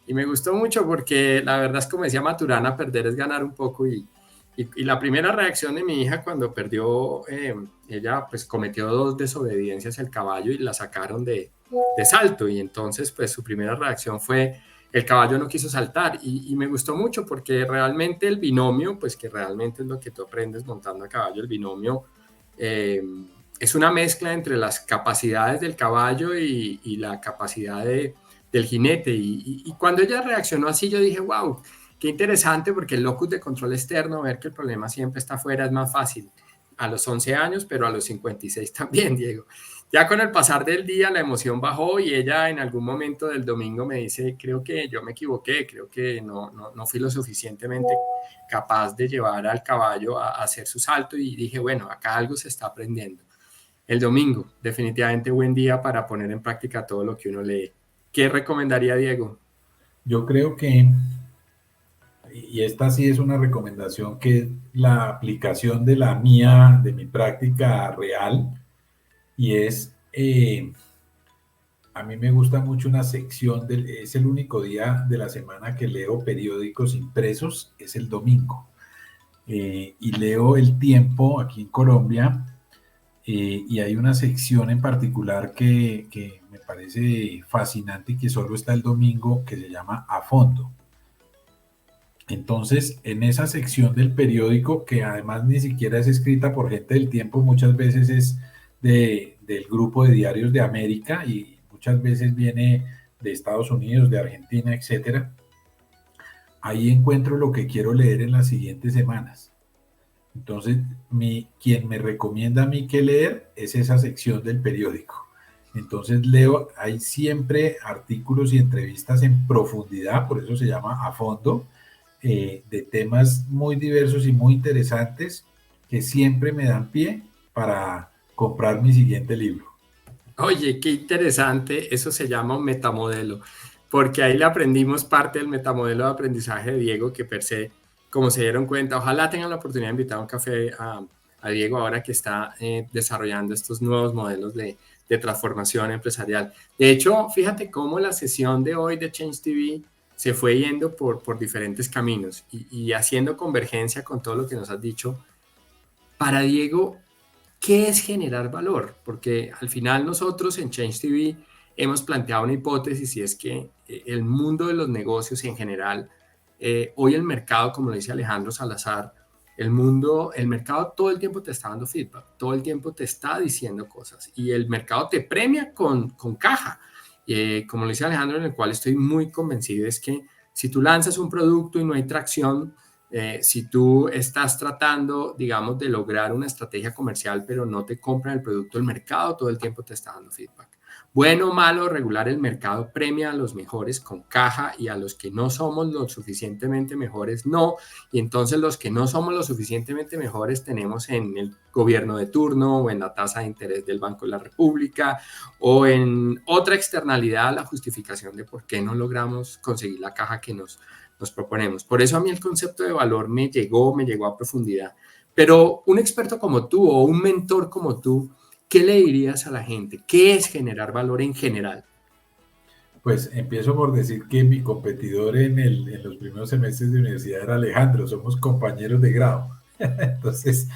Y me gustó mucho porque la verdad es como decía Maturana, perder es ganar un poco y la primera reacción de mi hija cuando perdió, ella pues cometió 2 desobediencias al caballo y la sacaron de salto y entonces pues su primera reacción fue el caballo no quiso saltar y me gustó mucho porque realmente el binomio, pues que realmente es lo que tú aprendes montando a caballo, el binomio eh, es una mezcla entre las capacidades del caballo y la capacidad del jinete y cuando ella reaccionó así yo dije, wow, qué interesante porque el locus de control externo, ver que el problema siempre está afuera es más fácil a los 11 años, pero a los 56 también, Diego. Ya con el pasar del día la emoción bajó y ella en algún momento del domingo me dice, creo que yo me equivoqué, creo que no fui lo suficientemente capaz de llevar al caballo a hacer su salto y dije, bueno, acá algo se está aprendiendo. El domingo, definitivamente buen día para poner en práctica todo lo que uno lee. ¿Qué recomendaría Diego? Yo creo que, y esta sí es una recomendación, que es la aplicación de la mía, de mi práctica real, y es, a mí me gusta mucho una sección, es el único día de la semana que leo periódicos impresos, es el domingo. Y leo El Tiempo aquí en Colombia, y hay una sección en particular que me parece fascinante y que solo está el domingo, que se llama A Fondo. Entonces, en esa sección del periódico, que además ni siquiera es escrita por gente del tiempo, muchas veces es del grupo de diarios de América y muchas veces viene de Estados Unidos, de Argentina, etcétera. Ahí encuentro lo que quiero leer en las siguientes semanas. Entonces, quien me recomienda a mí qué leer es esa sección del periódico. Entonces leo, hay siempre artículos y entrevistas en profundidad, por eso se llama A Fondo, de temas muy diversos y muy interesantes que siempre me dan pie para comprar mi siguiente libro. Oye, qué interesante, eso se llama un metamodelo, porque ahí le aprendimos parte del metamodelo de aprendizaje de Diego, que per se, como se dieron cuenta, ojalá tengan la oportunidad de invitar a un café a Diego ahora que está desarrollando estos nuevos modelos de transformación empresarial. De hecho, fíjate cómo la sesión de hoy de Change TV se fue yendo por diferentes caminos y haciendo convergencia con todo lo que nos has dicho. Para Diego, ¿qué es generar valor? Porque al final nosotros en Change TV hemos planteado una hipótesis y es que el mundo de los negocios en general, hoy el mercado, como lo dice Alejandro Salazar, el mercado todo el tiempo te está dando feedback, todo el tiempo te está diciendo cosas y el mercado te premia con caja. Como lo dice Alejandro, en el cual estoy muy convencido, es que si tú lanzas un producto y no hay tracción, si tú estás tratando, digamos, de lograr una estrategia comercial, pero no te compran el producto, el mercado todo el tiempo te está dando feedback. Bueno, malo, regular, el mercado premia a los mejores con caja y a los que no somos lo suficientemente mejores no. Y entonces los que no somos lo suficientemente mejores tenemos en el gobierno de turno o en la tasa de interés del Banco de la República o en otra externalidad la justificación de por qué no logramos conseguir la caja que nos proponemos. Por eso a mí el concepto de valor me llegó a profundidad. Pero un experto como tú o un mentor como tú, ¿qué le dirías a la gente? ¿Qué es generar valor en general? Pues empiezo por decir que mi competidor en los primeros semestres de universidad era Alejandro, somos compañeros de grado. Entonces,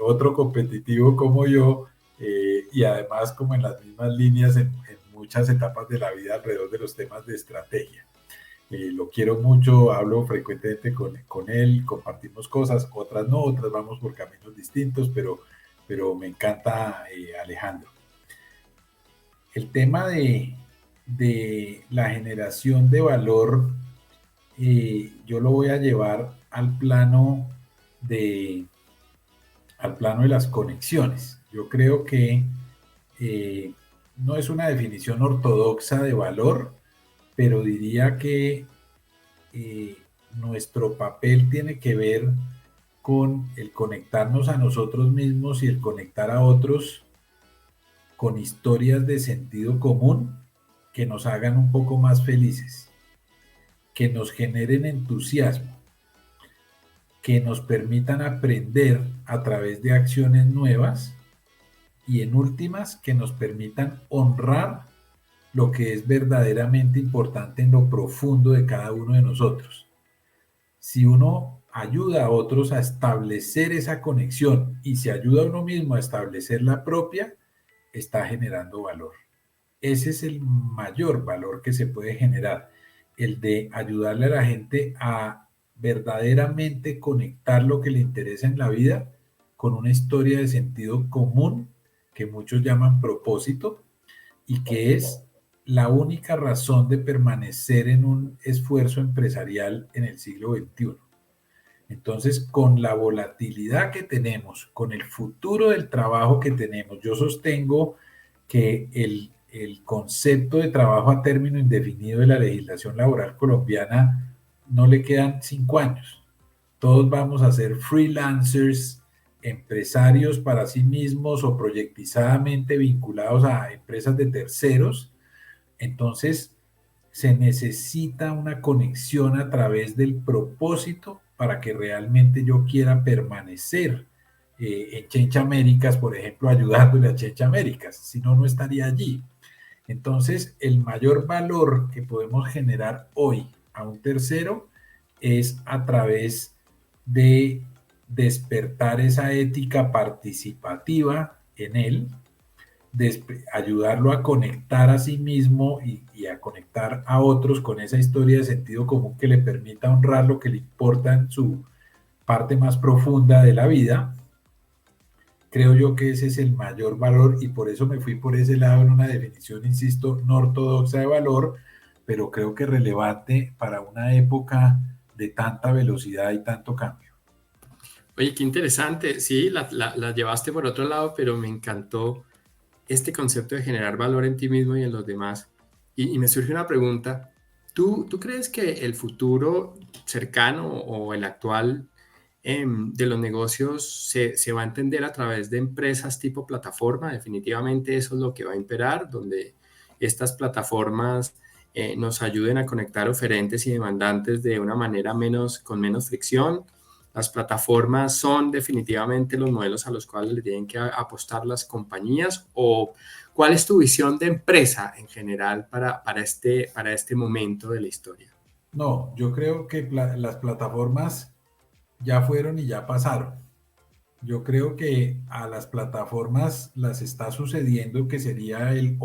otro competitivo como yo, y además como en las mismas líneas en muchas etapas de la vida alrededor de los temas de estrategia. Lo quiero mucho, hablo frecuentemente con él, compartimos cosas, otras no, otras vamos por caminos distintos, pero me encanta Alejandro. El tema de la generación de valor, yo lo voy a llevar de, al plano de las conexiones. Yo creo que no es una definición ortodoxa de valor, pero diría que nuestro papel tiene que ver con el conectarnos a nosotros mismos y el conectar a otros con historias de sentido común que nos hagan un poco más felices, que nos generen entusiasmo, que nos permitan aprender a través de acciones nuevas y en últimas que nos permitan honrar lo que es verdaderamente importante en lo profundo de cada uno de nosotros. Si uno ayuda a otros a establecer esa conexión y se ayuda a uno mismo a establecer la propia, está generando valor. Ese es el mayor valor que se puede generar, el de ayudarle a la gente a verdaderamente conectar lo que le interesa en la vida con una historia de sentido común que muchos llaman propósito y que es la única razón de permanecer en un esfuerzo empresarial en el siglo XXI. Entonces, con la volatilidad que tenemos, con el futuro del trabajo que tenemos, yo sostengo que el concepto de trabajo a término indefinido de la legislación laboral colombiana no le quedan 5 años. Todos vamos a ser freelancers, empresarios para sí mismos o proyectizadamente vinculados a empresas de terceros. Entonces, se necesita una conexión a través del propósito para que realmente yo quiera permanecer en Change Américas, por ejemplo, ayudándole a Change Américas, si no, no estaría allí. Entonces, el mayor valor que podemos generar hoy a un tercero es a través de despertar esa ética participativa en él, ayudarlo a conectar a sí mismo y a conectar a otros con esa historia de sentido común que le permita honrar lo que le importa en su parte más profunda de la vida. Creo yo que ese es el mayor valor y por eso me fui por ese lado en una definición, insisto, no ortodoxa de valor, pero creo que relevante para una época de tanta velocidad y tanto cambio. Oye, qué interesante. Sí, la llevaste por otro lado, pero me encantó este concepto de generar valor en ti mismo y en los demás. Y me surge una pregunta. ¿Tú crees que el futuro cercano o el actual de los negocios se va a entender a través de empresas tipo plataforma? Definitivamente eso es lo que va a imperar, donde estas plataformas nos ayuden a conectar oferentes y demandantes de una manera con menos fricción. Las plataformas son definitivamente los modelos a los cuales le tienen que apostar las compañías. ¿O cuál es tu visión de empresa en general para este momento de la historia? No, yo creo que las plataformas ya fueron y ya pasaron. Yo creo que a las plataformas las está sucediendo que sería el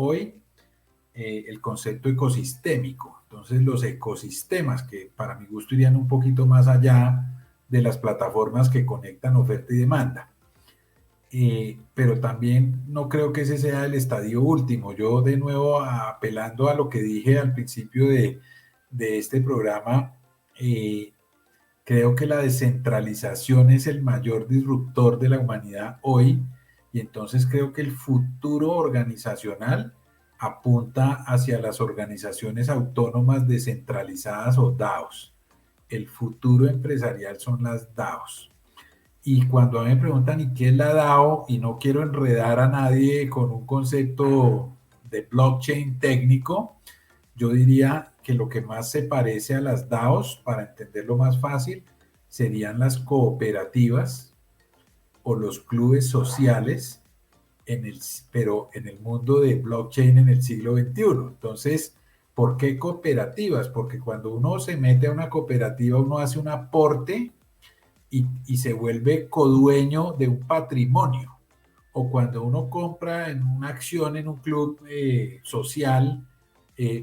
concepto ecosistémico. Entonces los ecosistemas que para mi gusto irían un poquito más allá de las plataformas que conectan oferta y demanda. Pero también no creo que ese sea el estadio último. Yo de nuevo apelando a lo que dije al principio de este programa, creo que la descentralización es el mayor disruptor de la humanidad hoy y entonces creo que el futuro organizacional apunta hacia las organizaciones autónomas descentralizadas o DAOs. El futuro empresarial son las DAOs. Y cuando a mí me preguntan, ¿y qué es la DAO? Y no quiero enredar a nadie con un concepto de blockchain técnico, yo diría que lo que más se parece a las DAOs, para entenderlo más fácil, serían las cooperativas o los clubes sociales pero en el mundo de blockchain en el siglo XXI. Entonces, ¿por qué cooperativas? Porque cuando uno se mete a una cooperativa, uno hace un aporte y se vuelve codueño de un patrimonio. O cuando uno compra en una acción en un club social,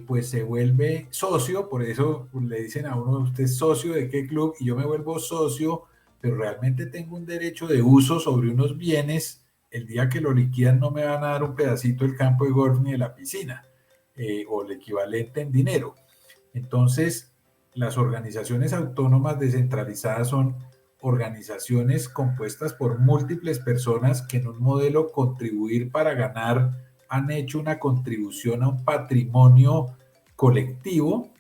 pues se vuelve socio, por eso le dicen a uno, ¿usted es socio de qué club? Y yo me vuelvo socio, pero realmente tengo un derecho de uso sobre unos bienes. El día que lo liquidan no me van a dar un pedacito del campo de golf ni de la piscina, o el equivalente en dinero. Entonces, las organizaciones autónomas descentralizadas son organizaciones compuestas por múltiples personas que en un modelo contribuir para ganar han hecho una contribución a un patrimonio colectivo.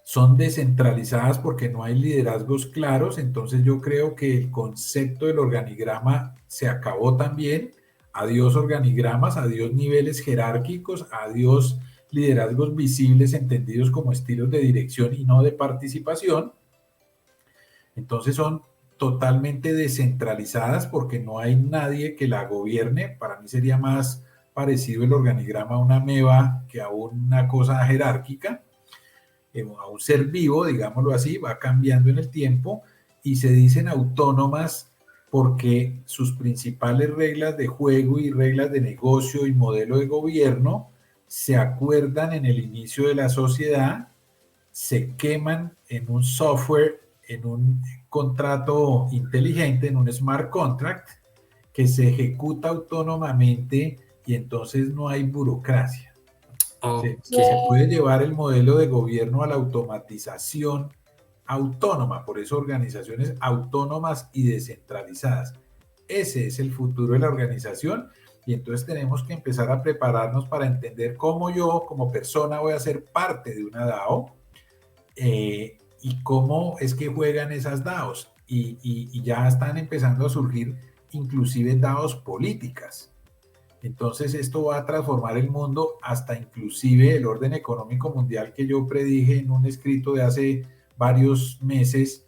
Son descentralizadas porque no hay liderazgos claros, entonces yo creo que el concepto del organigrama se acabó también. Adiós organigramas, adiós niveles jerárquicos, adiós liderazgos visibles entendidos como estilos de dirección y no de participación. Entonces son totalmente descentralizadas porque no hay nadie que la gobierne. Para mí sería más parecido el organigrama a una ameba que a una cosa jerárquica, a un ser vivo, digámoslo así, va cambiando en el tiempo y se dicen autónomas porque sus principales reglas de juego y reglas de negocio y modelo de gobierno se acuerdan en el inicio de la sociedad, se queman en un software, en un contrato inteligente, en un smart contract, que se ejecuta autónomamente y entonces no hay burocracia. Okay. Se puede llevar el modelo de gobierno a la automatización autónoma, por eso organizaciones autónomas y descentralizadas. Ese es el futuro de la organización y entonces tenemos que empezar a prepararnos para entender cómo yo como persona voy a ser parte de una DAO, y cómo es que juegan esas DAOs. Y ya están empezando a surgir inclusive DAOs políticas. Entonces esto va a transformar el mundo, hasta inclusive el orden económico mundial que yo predije en un escrito de hace varios meses,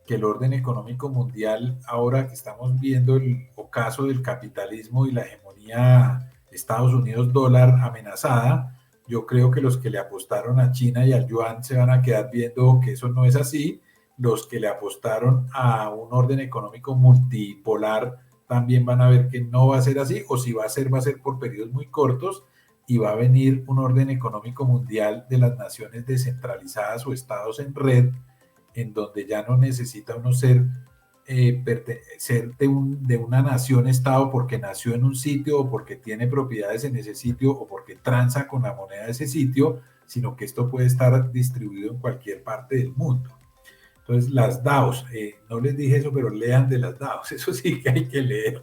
que el orden económico mundial, ahora que estamos viendo el ocaso del capitalismo y la hegemonía Estados Unidos dólar amenazada, yo creo que los que le apostaron a China y al yuan se van a quedar viendo que eso no es así. Los que le apostaron a un orden económico multipolar también van a ver que no va a ser así, o si va a ser por periodos muy cortos, y va a venir un orden económico mundial de las naciones descentralizadas o estados en red, en donde ya no necesita uno ser de una nación-estado porque nació en un sitio o porque tiene propiedades en ese sitio o porque transa con la moneda de ese sitio, sino que esto puede estar distribuido en cualquier parte del mundo. Entonces, las DAOs, no les dije eso, pero lean de las DAOs, eso sí que hay que leer.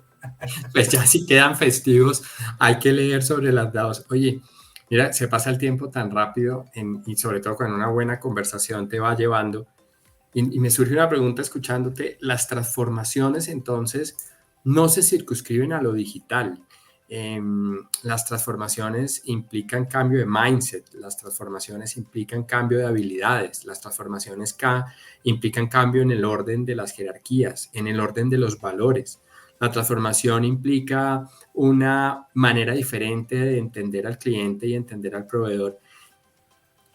Pues ya si quedan festivos, hay que leer sobre las DAOs. Oye, mira, se pasa el tiempo tan rápido y sobre todo cuando una buena conversación te va llevando. Y me surge una pregunta escuchándote. Las transformaciones entonces no se circunscriben a lo digital. Las transformaciones implican cambio de mindset, las transformaciones implican cambio de habilidades, las transformaciones implican cambio en el orden de las jerarquías, en el orden de los valores. La transformación implica una manera diferente de entender al cliente y entender al proveedor.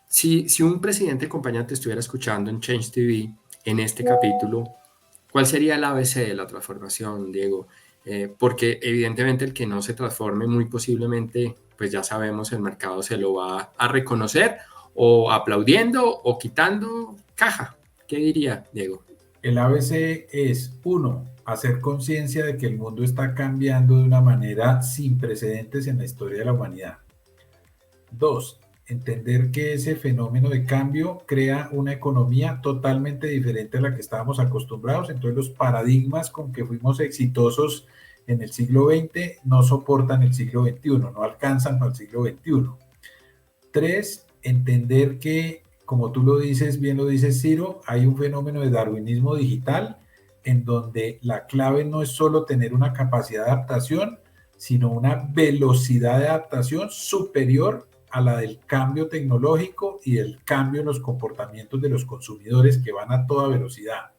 Si un presidente de compañía te estuviera escuchando en Change TV, en este capítulo, ¿cuál sería el ABC de la transformación, Diego? Porque evidentemente el que no se transforme muy posiblemente, pues ya sabemos, el mercado se lo va a reconocer o aplaudiendo o quitando caja. ¿Qué diría, Diego? El ABC es, 1, hacer conciencia de que el mundo está cambiando de una manera sin precedentes en la historia de la humanidad. 2, entender que ese fenómeno de cambio crea una economía totalmente diferente a la que estábamos acostumbrados. Entonces los paradigmas con que fuimos exitosos en el siglo XX no soportan el siglo XXI, no alcanzan para el siglo XXI. 3, entender que, como tú lo dices, bien lo dices Ciro, hay un fenómeno de darwinismo digital en donde la clave no es solo tener una capacidad de adaptación, sino una velocidad de adaptación superior a la del cambio tecnológico y del cambio en los comportamientos de los consumidores que van a toda velocidad.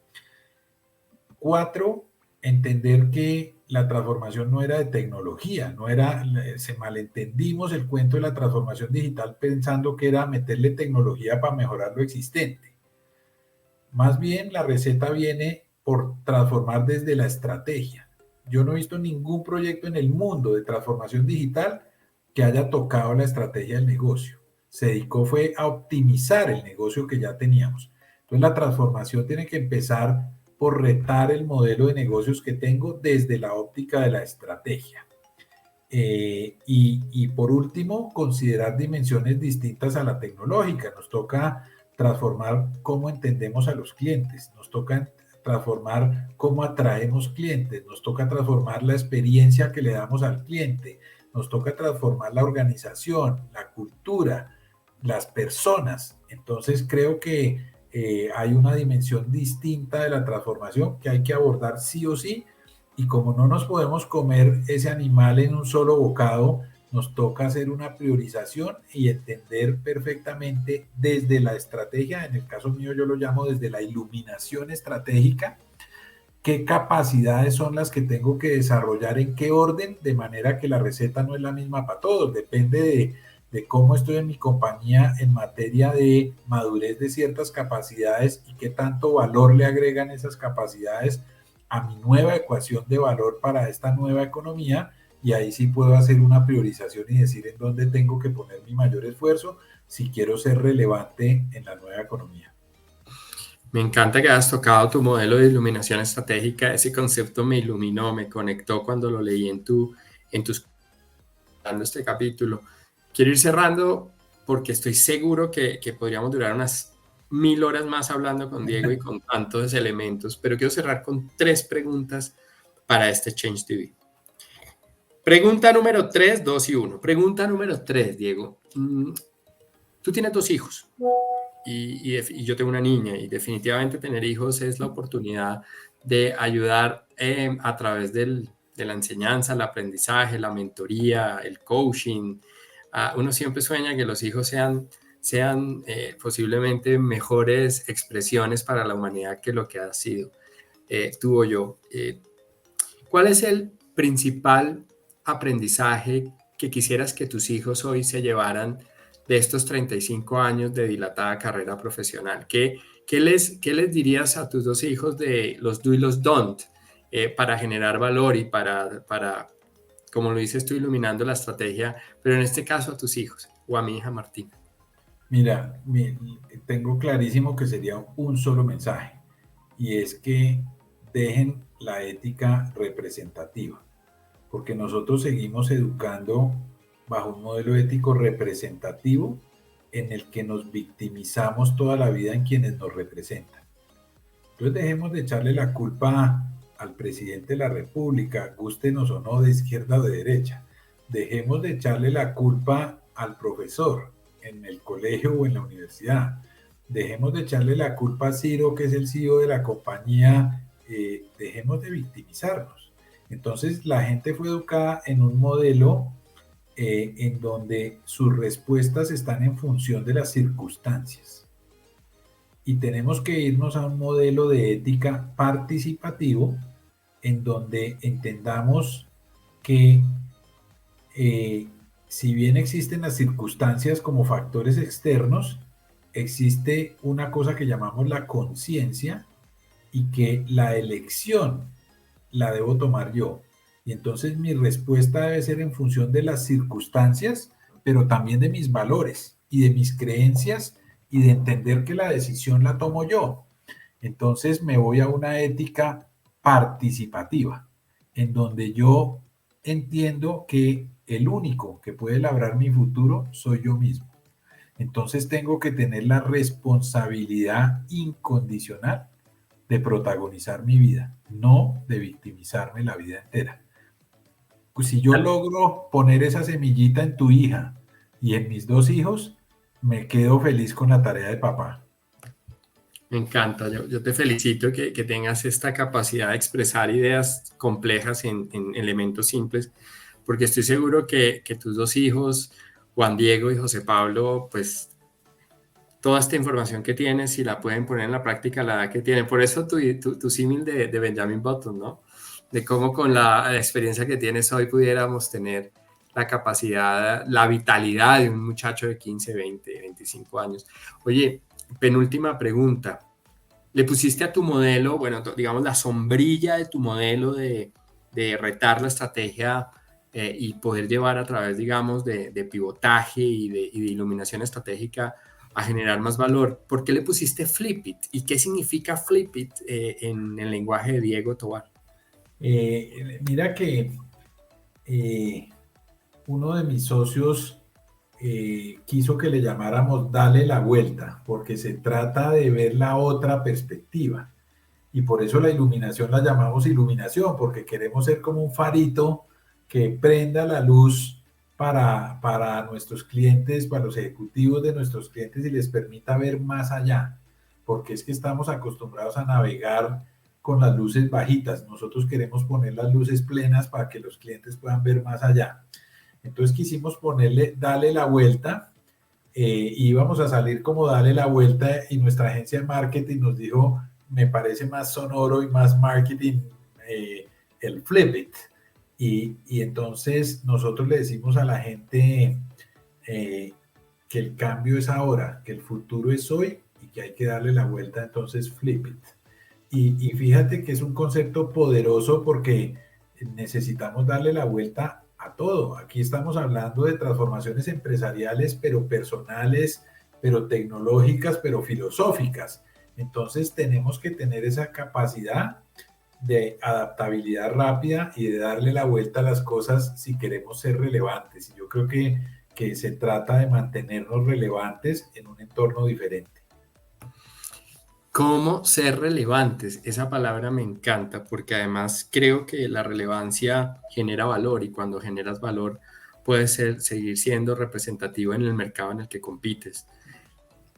4, entender que la transformación no era de tecnología, no era, se malentendimos el cuento de la transformación digital pensando que era meterle tecnología para mejorar lo existente. Más bien la receta viene por transformar desde la estrategia. Yo no he visto ningún proyecto en el mundo de transformación digital que haya tocado la estrategia del negocio. Se dedicó fue a optimizar el negocio que ya teníamos. Entonces la transformación tiene que empezar por retar el modelo de negocios que tengo desde la óptica de la estrategia. Y por último, considerar dimensiones distintas a la tecnológica. Nos toca transformar cómo entendemos a los clientes, nos toca transformar cómo atraemos clientes, nos toca transformar la experiencia que le damos al cliente, nos toca transformar la organización, la cultura, las personas. Entonces creo que hay una dimensión distinta de la transformación que hay que abordar sí o sí, y como no nos podemos comer ese animal en un solo bocado, nos toca hacer una priorización y entender perfectamente desde la estrategia, en el caso mío yo lo llamo desde la iluminación estratégica, qué capacidades son las que tengo que desarrollar, en qué orden, de manera que la receta no es la misma para todos, depende de cómo estoy en mi compañía en materia de madurez de ciertas capacidades y qué tanto valor le agregan esas capacidades a mi nueva ecuación de valor para esta nueva economía, y ahí sí puedo hacer una priorización y decir en dónde tengo que poner mi mayor esfuerzo si quiero ser relevante en la nueva economía. Me encanta que hayas tocado tu modelo de iluminación estratégica. Ese concepto me iluminó, me conectó cuando lo leí en tus este capítulo. Quiero ir cerrando porque estoy seguro que podríamos durar unas 1000 horas más hablando con Diego y con tantos elementos, pero quiero cerrar con 3 preguntas para este Change TV. Pregunta número 3, 2 y 1. Pregunta número 3, Diego. Tú tienes 2 hijos y yo tengo una niña, y definitivamente tener hijos es la oportunidad de ayudar a través de la enseñanza, el aprendizaje, la mentoría, el coaching. Uno siempre sueña que los hijos sean posiblemente mejores expresiones para la humanidad que lo que ha sido tú o yo. ¿Cuál es el principal aprendizaje que quisieras que tus hijos hoy se llevaran de estos 35 años de dilatada carrera profesional? ¿Qué les dirías a tus 2 hijos de los do y los don't para generar valor y para, como lo dices tú, iluminando la estrategia, pero en este caso a tus hijos o a mi hija Martina? Mira, tengo clarísimo que sería un solo mensaje, y es que dejen la ética representativa, porque nosotros seguimos educando bajo un modelo ético representativo en el que nos victimizamos toda la vida en quienes nos representan. Entonces dejemos de echarle la culpa al presidente de la República, gústenos o no, de izquierda o de derecha. Dejemos de echarle la culpa al profesor en el colegio o en la universidad. Dejemos de echarle la culpa a Ciro, que es el CEO de la compañía. Dejemos de victimizarnos. Entonces la gente fue educada en un modelo en donde sus respuestas están en función de las circunstancias. Y tenemos que irnos a un modelo de ética participativo en donde entendamos que si bien existen las circunstancias como factores externos, existe una cosa que llamamos la conciencia, y que la elección la debo tomar yo. Y entonces mi respuesta debe ser en función de las circunstancias, pero también de mis valores y de mis creencias, y de entender que la decisión la tomo yo. Entonces me voy a una ética participativa, en donde yo entiendo que el único que puede labrar mi futuro soy yo mismo. Entonces tengo que tener la responsabilidad incondicional de protagonizar mi vida, no de victimizarme la vida entera. Pues si yo logro poner esa semillita en tu hija y en mis 2 hijos, me quedo feliz con la tarea de papá. Me encanta, yo te felicito que tengas esta capacidad de expresar ideas complejas en elementos simples, porque estoy seguro que tus 2 hijos, Juan Diego y José Pablo, pues toda esta información que tienes, si la pueden poner en la práctica a la edad que tienen. Por eso tu símil de Benjamin Button, ¿no? de cómo con la experiencia que tienes hoy pudiéramos tener la capacidad, la vitalidad de un muchacho de 15, 20, 25 años. Oye, penúltima pregunta. ¿Le pusiste a tu modelo, bueno, digamos, la sombrilla de tu modelo de retar la estrategia y poder llevar a través, digamos, de pivotaje y de iluminación estratégica a generar más valor? ¿Por qué le pusiste Flip It? ¿Y qué significa Flip It en el lenguaje de Diego Tovar? Mira que uno de mis socios quiso que le llamáramos Dale la vuelta, porque se trata de ver la otra perspectiva. Y por eso la iluminación la llamamos iluminación, porque queremos ser como un farito que prenda la luz para nuestros clientes, para los ejecutivos de nuestros clientes y les permita ver más allá, porque es que estamos acostumbrados a navegar con las luces bajitas. Nosotros queremos poner las luces plenas para que los clientes puedan ver más allá. Entonces quisimos ponerle, dale la vuelta, íbamos a salir como dale la vuelta y nuestra agencia de marketing nos dijo, me parece más sonoro y más marketing el flip it. Y entonces nosotros le decimos a la gente que el cambio es ahora, que el futuro es hoy y que hay que darle la vuelta, entonces flip it. Y fíjate que es un concepto poderoso porque necesitamos darle la vuelta a todo. Aquí estamos hablando de transformaciones empresariales, pero personales, pero tecnológicas, pero filosóficas. Entonces tenemos que tener esa capacidad de adaptabilidad rápida y de darle la vuelta a las cosas si queremos ser relevantes. Y yo creo que se trata de mantenernos relevantes en un entorno diferente. ¿Cómo ser relevantes? Esa palabra me encanta porque además creo que la relevancia genera valor y cuando generas valor puedes seguir siendo representativo en el mercado en el que compites.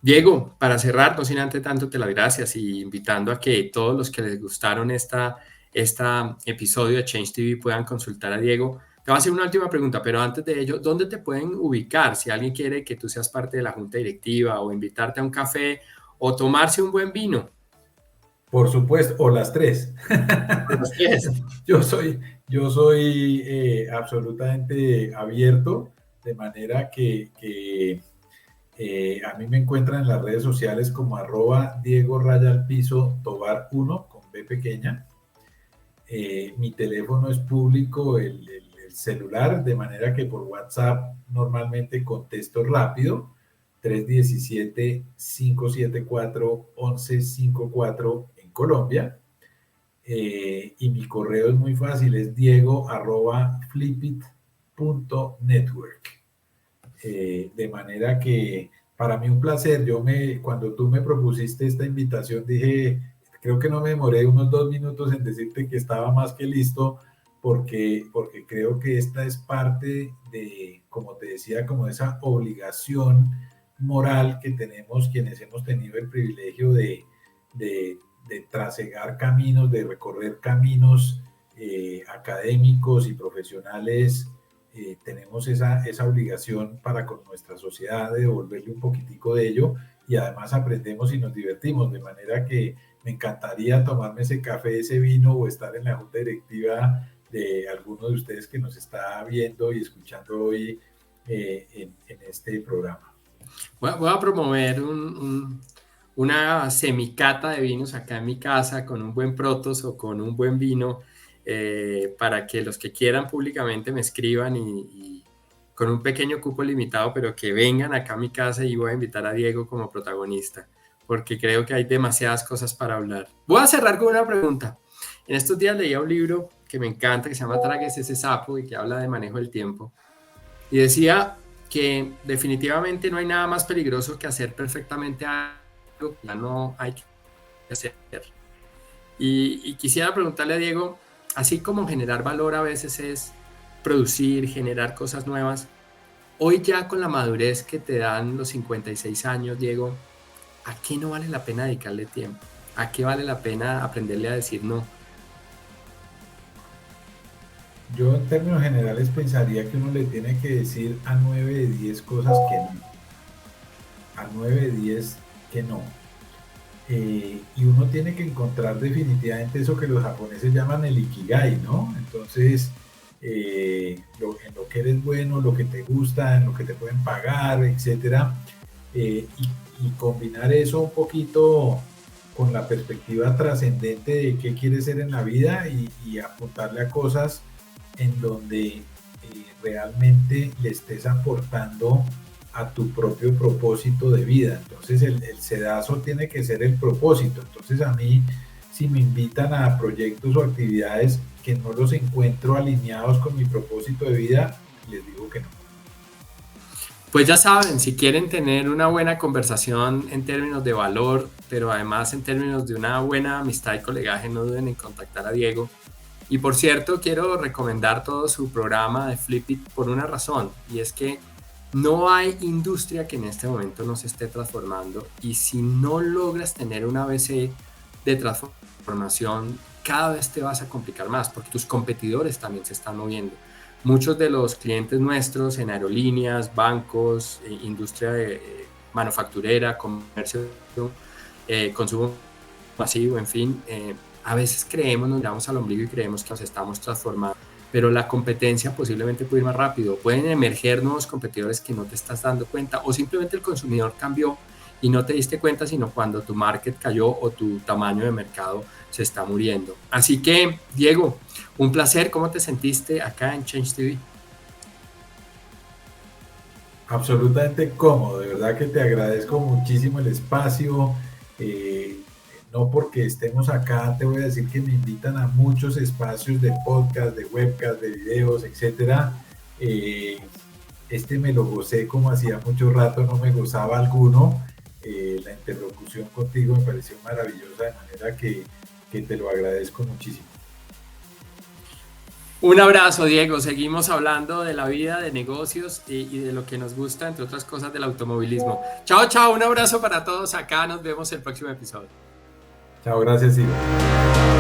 Diego, para cerrar, no sin antes dándote las gracias y invitando a que todos los que les gustaron esta episodio de Change TV puedan consultar a Diego. Te voy a hacer una última pregunta, pero antes de ello, ¿dónde te pueden ubicar si alguien quiere que tú seas parte de la junta directiva o invitarte a un café o tomarse un buen vino? Por supuesto, o las tres. yo soy, yo soy absolutamente abierto, de manera que a mí me encuentran en las redes sociales como @Diego_Tobar1 con B pequeña. Mi teléfono es público, el celular, de manera que por WhatsApp normalmente contesto rápido, 317-574-1154 en Colombia. Y mi correo es muy fácil, es diego@flipit.network. De manera que para mí un placer. Cuando tú me propusiste esta invitación, dije, creo que no me demoré unos 2 minutos en decirte que estaba más que listo, porque creo que esta es parte de, como te decía, como esa obligación moral que tenemos quienes hemos tenido el privilegio de trasegar caminos, de recorrer caminos académicos y profesionales. Tenemos esa obligación para con nuestra sociedad de devolverle un poquitico de ello y además aprendemos y nos divertimos, de manera que me encantaría tomarme ese café, ese vino o estar en la junta directiva de alguno de ustedes que nos está viendo y escuchando hoy en este programa. Voy a promover una semicata de vinos acá en mi casa con un buen Protos o con un buen vino para que los que quieran públicamente me escriban y con un pequeño cupo limitado, pero que vengan acá a mi casa y voy a invitar a Diego como protagonista, porque creo que hay demasiadas cosas para hablar. Voy a cerrar con una pregunta. En estos días leía un libro que me encanta, que se llama Tráguese ese sapo y que habla de manejo del tiempo. Y decía que definitivamente no hay nada más peligroso que hacer perfectamente algo que ya no hay que hacer. Y quisiera preguntarle a Diego, así como generar valor a veces es producir, generar cosas nuevas, hoy ya con la madurez que te dan los 56 años, Diego, ¿a qué no vale la pena dedicarle tiempo? ¿A qué vale la pena aprenderle a decir no? Yo en términos generales pensaría que uno le tiene que decir a 9 de 10 cosas que no. A 9 de 10 que no. y uno tiene que encontrar definitivamente eso que los japoneses llaman el ikigai, ¿no? Entonces, en lo que eres bueno, lo que te gusta, en lo que te pueden pagar, etcétera, y combinar eso un poquito con la perspectiva trascendente de qué quieres ser en la vida y apuntarle a cosas en donde realmente le estés aportando a tu propio propósito de vida. Entonces el sedazo tiene que ser el propósito. Entonces a mí, si me invitan a proyectos o actividades que no los encuentro alineados con mi propósito de vida, les digo que no. Pues ya saben, si quieren tener una buena conversación en términos de valor, pero además en términos de una buena amistad y colegaje, no duden en contactar a Diego. Y por cierto, quiero recomendar todo su programa de Flip It por una razón, y es que no hay industria que en este momento no se esté transformando, y si no logras tener una ABC de transformación, cada vez te vas a complicar más, porque tus competidores también se están moviendo. Muchos de los clientes nuestros en aerolíneas, bancos, industria manufacturera, comercio, consumo masivo, en fin, a veces nos miramos al ombligo y creemos que nos estamos transformando, pero la competencia posiblemente puede ir más rápido. Pueden emerger nuevos competidores que no te estás dando cuenta, o simplemente el consumidor cambió y no te diste cuenta sino cuando tu market cayó o tu tamaño de mercado se está muriendo. Así que, Diego, un placer. ¿Cómo te sentiste acá en Change TV? Absolutamente cómodo, de verdad que te agradezco muchísimo el espacio. No porque estemos acá, te voy a decir que me invitan a muchos espacios de podcast, de webcast, de videos, etcétera. Este me lo gocé como hacía mucho rato, no me gozaba alguno. La interlocución contigo me pareció maravillosa, de manera que te lo agradezco muchísimo. Un abrazo, Diego. Seguimos hablando de la vida, de negocios y de lo que nos gusta, entre otras cosas, del automovilismo. Chao, chao. Un abrazo para todos acá. Nos vemos el próximo episodio. Chao, gracias, Ivo.